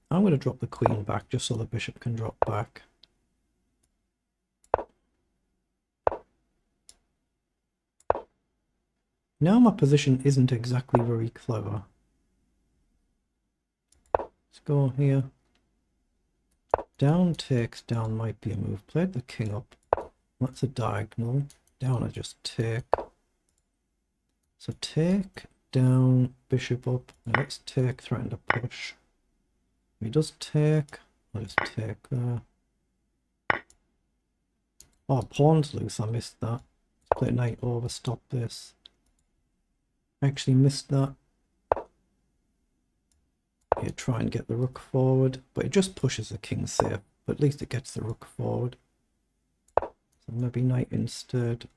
I'm going to drop the queen back just so the bishop can drop back. Now my position isn't exactly very clever. Let's go here. Down takes, down might be a move. Played the king up. That's a diagonal. Down I just take. So take, down, bishop up. Now let's take, threaten to push. If he does take, I'll just take there. Oh, pawn's loose, I missed that. Let's play knight over, stop this. Actually missed that. Yeah, try and get the rook forward, but it just pushes the king safe, but at least it gets the rook forward. So maybe knight instead,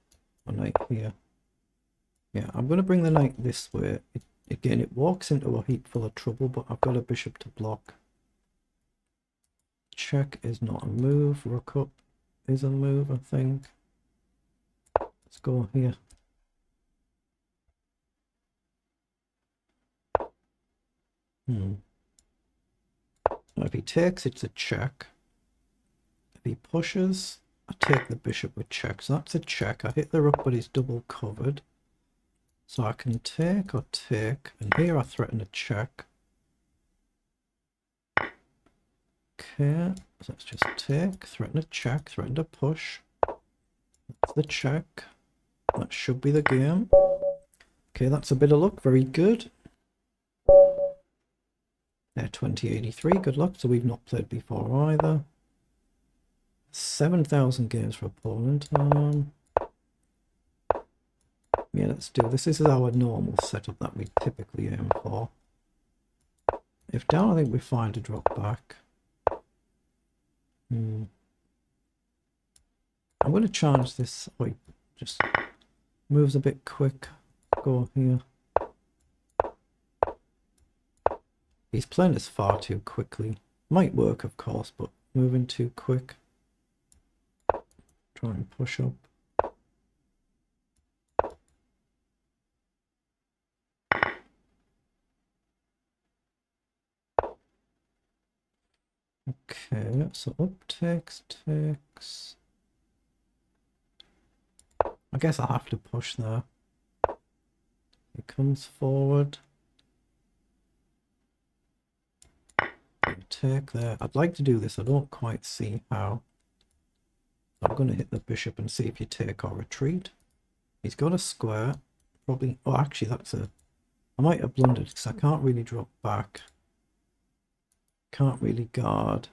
or knight here. Yeah, I'm going to bring the knight this way. Again, it walks into a heap full of trouble, but I've got a bishop to block. Check is not a move. Rook up is a move, I think. Let's go here. If he takes, it's a check. If he pushes, I take the bishop with check. So that's a check. I hit the rook, but he's double covered. So I can take or take, and here I threaten a check. Okay, so let's just take, threaten a check, threaten to push. That's the check. That should be the game. Okay, that's a bit of luck. Very good. There, 2083. Good luck. So we've not played before either. 7,000 games for Poland. Yeah, let's do this. This is our normal setup that we typically aim for. If down, I think we're fine to drop back. I'm going to charge this. Wait, just moves a bit quick. Go here. He's playing this far too quickly. Might work, of course, but moving too quick. Try and push up. Okay, so up takes. I guess I'll have to push there. He comes forward. Take there. I'd like to do this. I don't quite see how. I'm going to hit the bishop and see if you take or retreat. He's got a square. Probably. Oh, actually, that's a. I might have blundered because I can't really drop back. Can't really guard.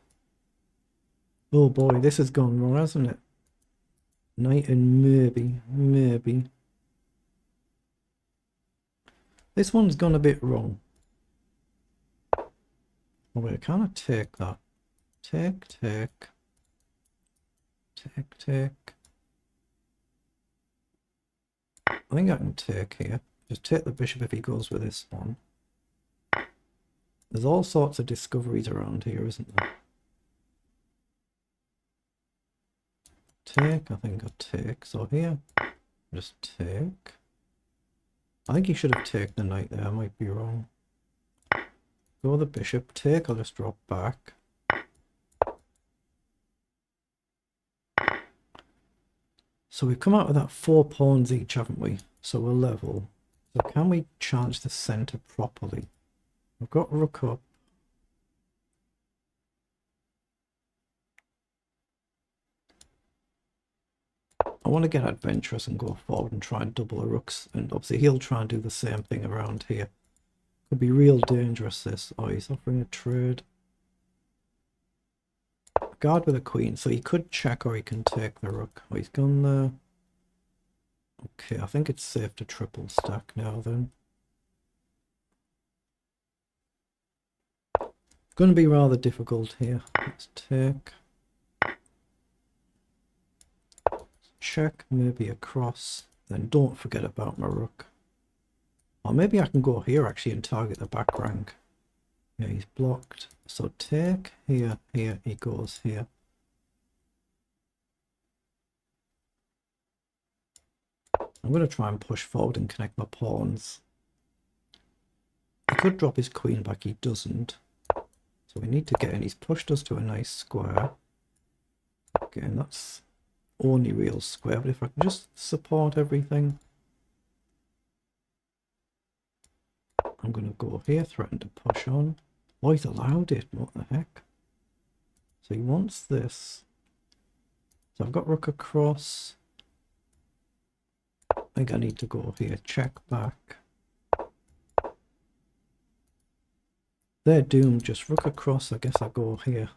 Oh boy, this has gone wrong, hasn't it? Knight and maybe. This one's gone a bit wrong. Oh wait, can I take that? Take. I think I can take here. Just take the bishop if he goes with this one. There's all sorts of discoveries around here, isn't there? Take, I think I'll take. So here, just take. I think he should have taken the knight there, I might be wrong. Go the bishop, take, I'll just drop back. So we've come out with that 4 pawns each, haven't we? So we're level. So can we charge the centre properly? We've got rook up. I want to get adventurous and go forward and try and double the rooks. And obviously he'll try and do the same thing around here. Could be real dangerous, this. Oh, he's offering a trade. Guard with a queen. So he could check or he can take the rook. Oh, he's gone there. Okay, I think it's safe to triple stack now then. Going to be rather difficult here. Let's take. Check, maybe across. Then don't forget about my rook. Or maybe I can go here actually and target the back rank. Yeah, he's blocked. So take here, he goes here. I'm going to try and push forward and connect my pawns. He could drop his queen back, he doesn't. So we need to get in. He's pushed us to a nice square. Again, that's only real square, but if I can just support everything. I'm going to go here, threaten to push on. Oh, he's allowed it. What the heck? So he wants this. So I've got rook across. I think I need to go here. Check back. They're doomed. Just rook across. I guess I go here.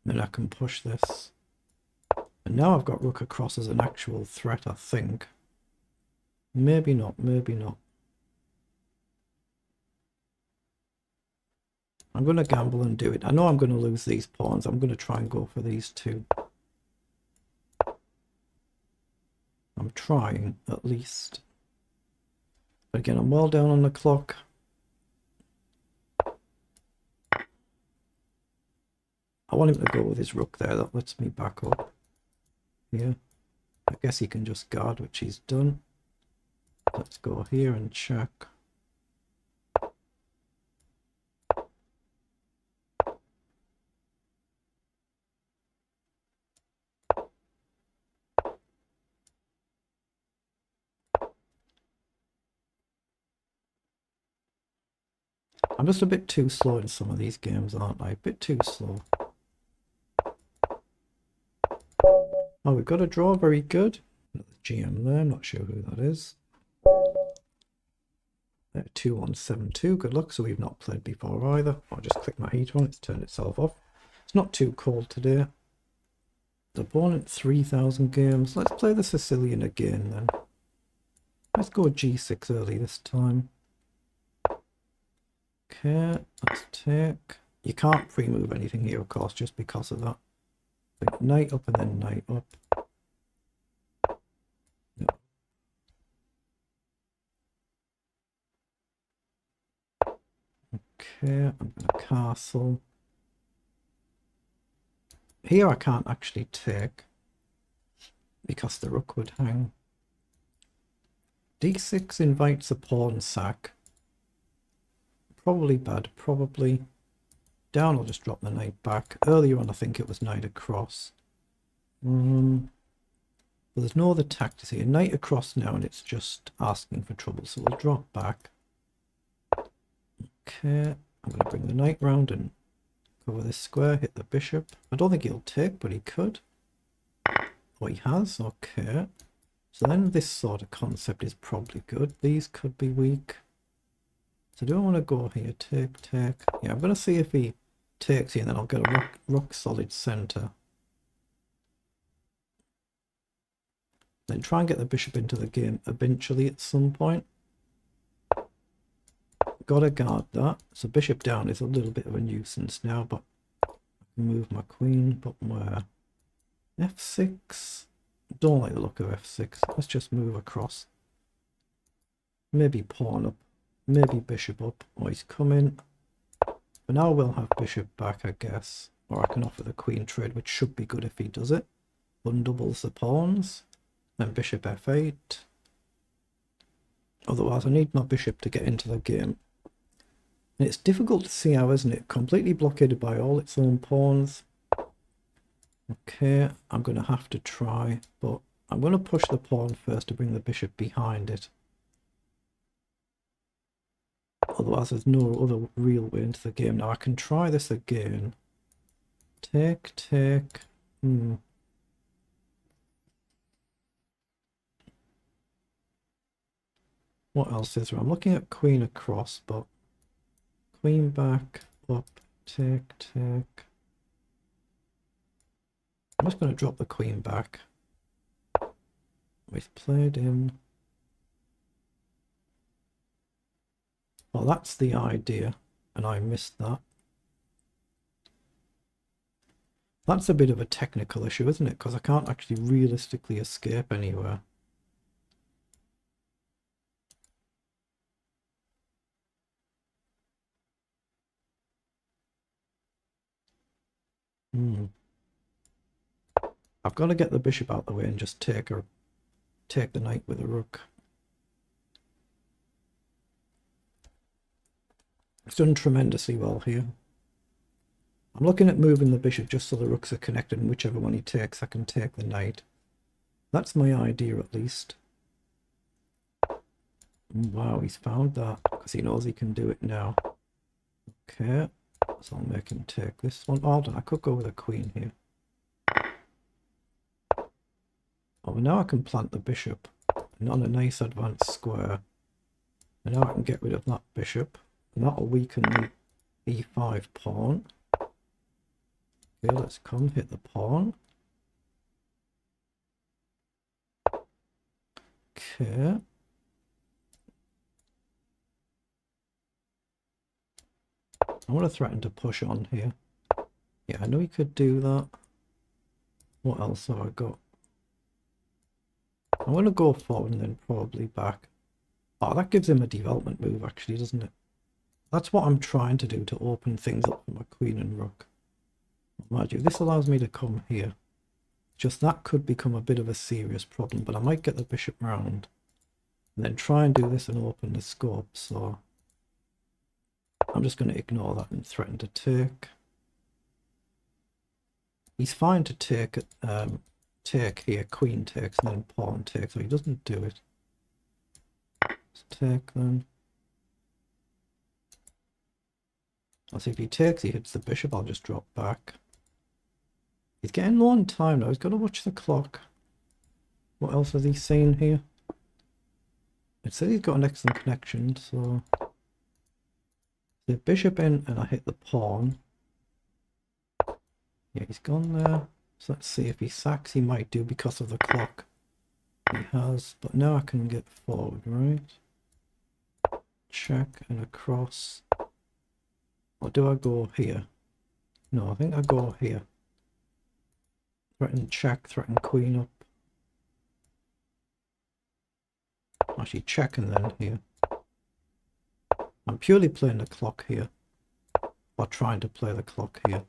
Then I can push this. And now I've got rook across as an actual threat, I think. Maybe not. Maybe not. I'm going to gamble and do it. I know I'm going to lose these pawns. I'm going to try and go for these two. I'm trying, at least. But again, I'm well down on the clock. I want him to go with his rook there. That lets me back up. Here. I guess he can just guard, which he's done. Let's go here and check. I'm just a bit too slow in some of these games, aren't I? A bit too slow. Oh, we've got a draw. Very good. The GM there. I'm not sure who that is. 2172. Good luck. So we've not played before either. I'll just click my heater on. It's turned itself off. It's not too cold today. The opponent 3000 games. Let's play the Sicilian again then. Let's go g6 early this time. Okay, let's take. You can't pre-move anything here, of course, just because of that. Like knight up and then knight up. No. Okay, I'm going to castle. Here I can't actually take because the rook would hang. d6 invites a pawn sack. Probably bad, probably. Down, I'll just drop the knight back. Earlier on, I think it was knight across. But there's no other tactics here. Knight across now, and it's just asking for trouble. So we'll drop back. Okay, I'm going to bring the knight round and cover this square, hit the bishop. I don't think he'll take, but he could. Oh, he has. Okay. So then this sort of concept is probably good. These could be weak. So do I want to go here? Take, take. Yeah, I'm going to see if he takes here, and then I'll get a rock solid center. Then try and get the bishop into the game eventually at some point. Gotta guard that. So bishop down is a little bit of a nuisance now, but I can move my queen, but where? f6. Don't like the look of f6. Let's just move across. Maybe pawn up. Maybe bishop up. Oh, he's coming. But now we'll have bishop back, I guess. Or I can offer the queen trade, which should be good if he does it. Undoubles the pawns. Then bishop f8. Otherwise, I need my bishop to get into the game. And it's difficult to see how, isn't it? Completely blockaded by all its own pawns. Okay, I'm going to have to try, but I'm going to push the pawn first to bring the bishop behind it. Otherwise, there's no other real way into the game. Now, I can try this again. Take, take. What else is there? I'm looking at queen across, but queen back, up, take, take. I'm just going to drop the queen back. We've played in. Well, that's the idea, and I missed that. That's a bit of a technical issue, isn't it? Because I can't actually realistically escape anywhere. I've got to get the bishop out of the way and just take the knight with a rook. It's done tremendously well here. I'm looking at moving the bishop just so the rooks are connected, and whichever one he takes, I can take the knight. That's my idea, at least. Wow, he's found that because he knows he can do it now. Okay, so I'll make him take this one. Hold on, I could go with a queen here. Oh, now I can plant the bishop and on a nice advanced square. And now I can get rid of that bishop, and that'll weaken the e5 pawn. Okay, let's come hit the pawn. Okay. I want to threaten to push on here. Yeah, I know he could do that. What else have I got? I'm going to go forward and then probably back. Oh, that gives him a development move, actually, doesn't it? That's what I'm trying to do to open things up for my queen and rook. Mind you, this allows me to come here. Just that could become a bit of a serious problem, but I might get the bishop round and then try and do this and open the scope. So I'm just going to ignore that and threaten to take. He's fine to take here, queen takes, and then pawn takes, so he doesn't do it. Let's take then. I'll see if he takes, he hits the bishop, I'll just drop back. He's getting low on time now, he's got to watch the clock. What else has he seen here? It says he's got an excellent connection, so the bishop in and I hit the pawn. Yeah, he's gone there. So let's see if he sacks, he might do because of the clock. He has, but now I can get forward, right? Check and across. Or do I go here? No, I think I go here. Threaten check, threaten queen up. Actually check and then here. I'm purely playing the clock here. Or trying to play the clock here.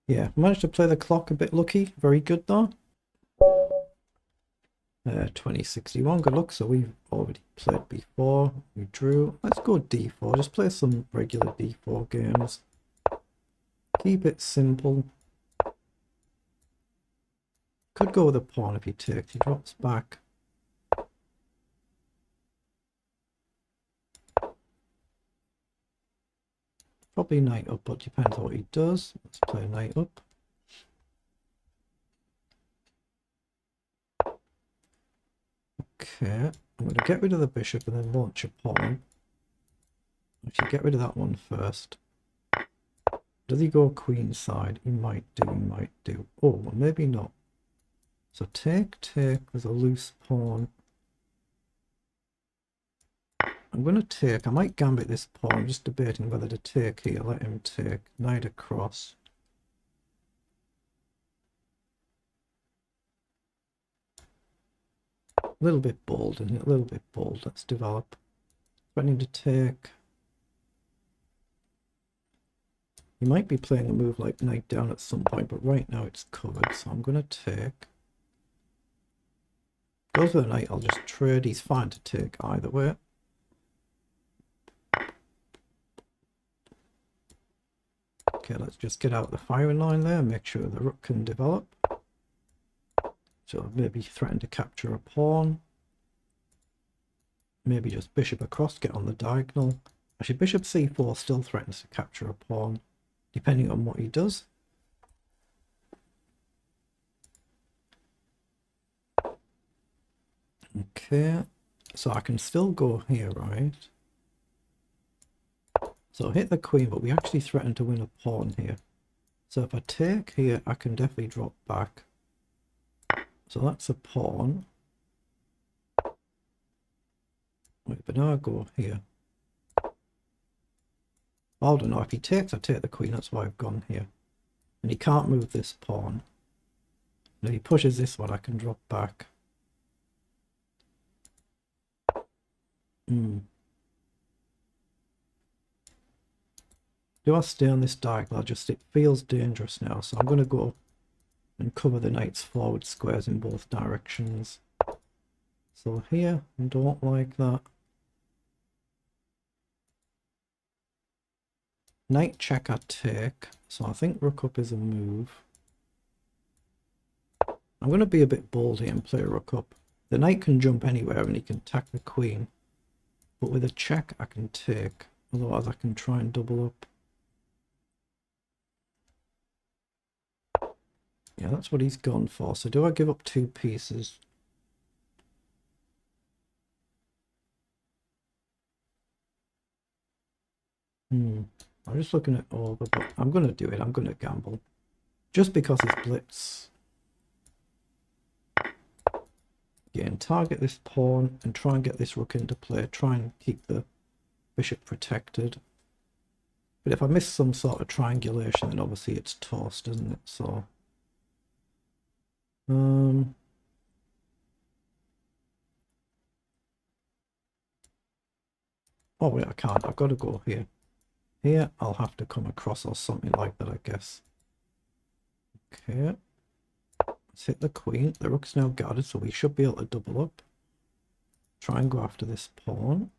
Yeah, managed to play the clock a bit lucky. Very good though. 2061, good luck. So we've already played before. We drew. Let's go d4. Just play some regular d4 games. Keep it simple. Could go with a pawn if he takes. He drops back. Probably knight up, but depends on what he does. Let's play knight up. Okay, I'm going to get rid of the bishop and then launch a pawn. Actually, get rid of that one first. Does he go queen side? He might do, he might do. Oh, well, maybe not. So take, there's a loose pawn. I'm going to take, I might gambit this pawn. I'm just debating whether to take here. Let him take. Knight across. A little bit bold, and a little bit bold. Let's develop. Threatening to take. He might be playing a move like knight down at some point, but right now it's covered, so I'm going to take. Goes with a knight, I'll just trade. He's fine to take either way. Okay, let's just get out the firing line there, make sure the rook can develop. So maybe threaten to capture a pawn. Maybe just bishop across, get on the diagonal. Actually, bishop c4 still threatens to capture a pawn, depending on what he does. Okay, so I can still go here, right? So hit the queen, but we actually threaten to win a pawn here. So if I take here, I can definitely drop back. So that's a pawn. Wait, but now I go here. I don't know, if he takes, I take the queen, that's why I've gone here. And he can't move this pawn. And if he pushes this one, I can drop back. Do I stay on this diagonal? It feels dangerous now, so I'm going to go and cover the knight's forward squares in both directions. So here, I don't like that. Knight check I take, so I think rook up is a move. I'm going to be a bit bold here and play rook up. The knight can jump anywhere and he can attack the queen. But with a check I can take, otherwise I can try and double up. Yeah, that's what he's gone for. So do I give up two pieces? I'm just looking at all the... I'm going to do it. I'm going to gamble. Just because it's blitz. Again, target this pawn and try and get this rook into play. Try and keep the bishop protected. But if I miss some sort of triangulation, then obviously it's toast, isn't it? So... oh wait, I can't. I've got to go here. Here, I'll have to come across or something like that, I guess. Okay. Let's hit the queen. The rook's now guarded, so we should be able to double up. Try and go after this pawn.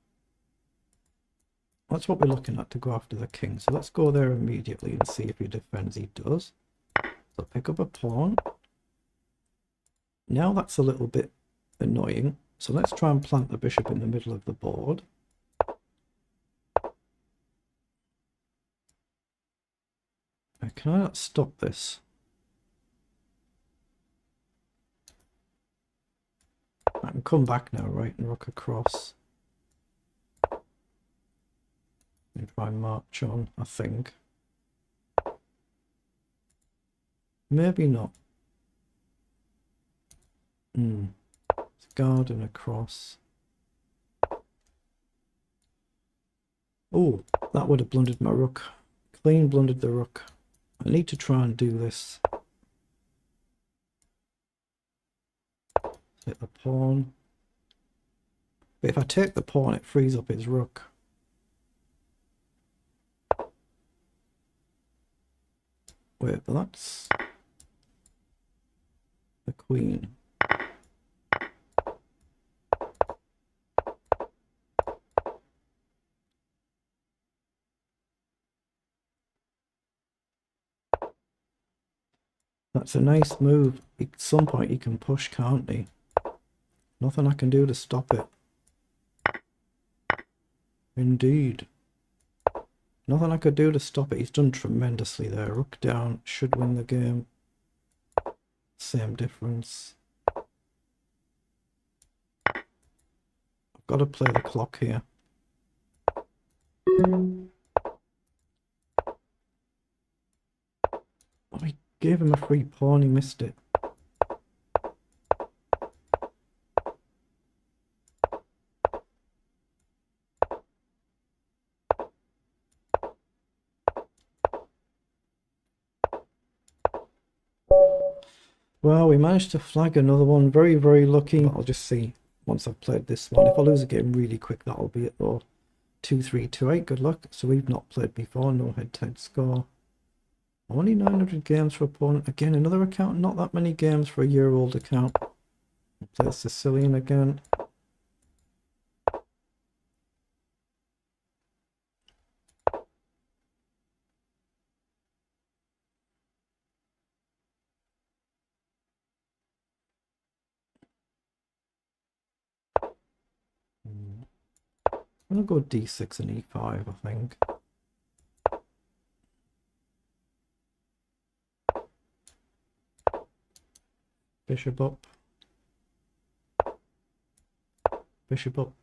That's what we're looking at, to go after the king. So let's go there immediately and see if he defends. He does. So pick up a pawn. Now that's a little bit annoying. So let's try and plant the bishop in the middle of the board. Can I not stop this? I can come back now, right, and rook across. And try and march on, I think. Maybe not. Garden across. Oh, that would have blundered my rook. Clean blundered the rook. I need to try and do this. Hit the pawn. But if I take the pawn, it frees up his rook. Wait, but that's the queen. That's a nice move. At some point he can push, can't he? Nothing I can do to stop it. Indeed. Nothing I could do to stop it. He's done tremendously there. Rook down. Should win the game. Same difference. I've got to play the clock here. Oh, he gave him a free pawn. He missed it. Well, we managed to flag another one. Very, very lucky. But I'll just see once I've played this one. If I lose a game really quick, that'll be it though. 2-3-2-8. Good luck. So we've not played before. No head-to-head score. Only 900 games for opponent. Again, another account. Not that many games for a year-old account. I'll play Sicilian again. I'm going to go d6 and e5, I think. Bishop up. Bishop up.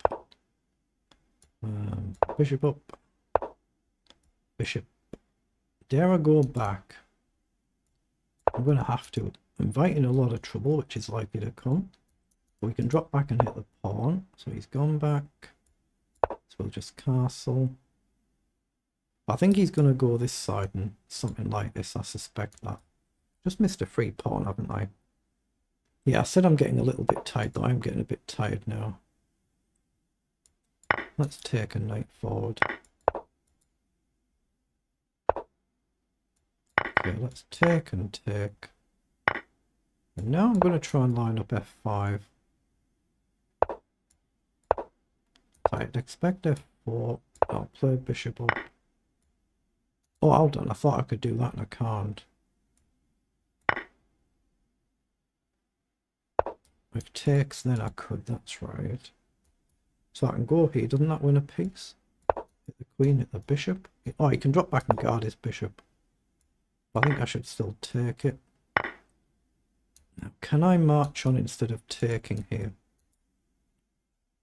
Bishop up. Bishop. Dare I go back? I'm going to have to. Inviting a lot of trouble, which is likely to come. We can drop back and hit the pawn. So he's gone back. So we'll just castle. I think he's going to go this side and something like this. I suspect that. Just missed a free pawn, haven't I? Yeah, I said I'm getting a little bit tired, though. I'm getting a bit tired now. Let's take a knight forward. Okay, let's take and take. And now I'm going to try and line up f5. I'd expect f4. I'll play bishop up. Oh, hold on. I thought I could do that and I can't. If takes, then I could. That's right. So I can go here. Doesn't that win a piece? Hit the queen, hit the bishop. Oh, he can drop back and guard his bishop. I think I should still take it. Now, can I march on instead of taking here?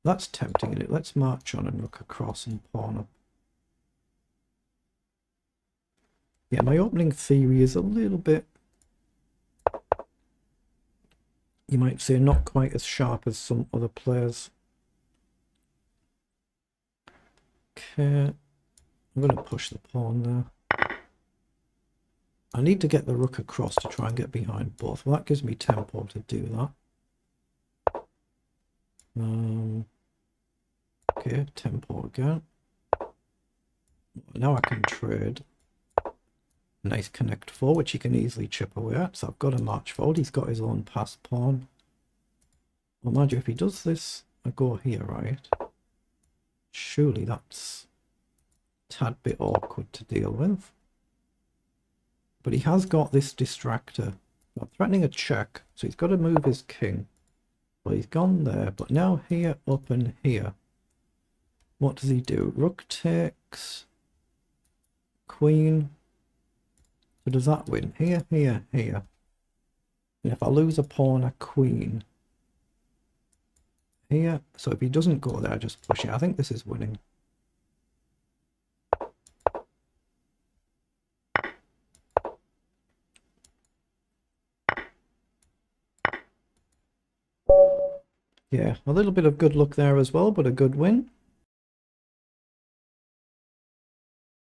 That's tempting, isn't it? Let's march on and rook across and pawn up. Yeah, my opening theory is a little bit, you might say, not quite as sharp as some other players. Okay, I'm going to push the pawn there. I need to get the rook across to try and get behind both. Well, that gives me tempo to do that. Okay, tempo again. Now I can trade. Nice connect 4, which he can easily chip away at. So I've got to march forward. He's got his own passed pawn. Well, mind you, if he does this, I go here, right? Surely that's a tad bit awkward to deal with. But he has got this distractor. I'm threatening a check, so he's got to move his king. Well, he's gone there, but now here, up and here. What does he do? Rook takes. Queen. So does that win? Here, here, here. And if I lose a pawn, a queen. Here. So if he doesn't go there, I just push it. I think this is winning. Yeah, a little bit of good luck there as well, but a good win.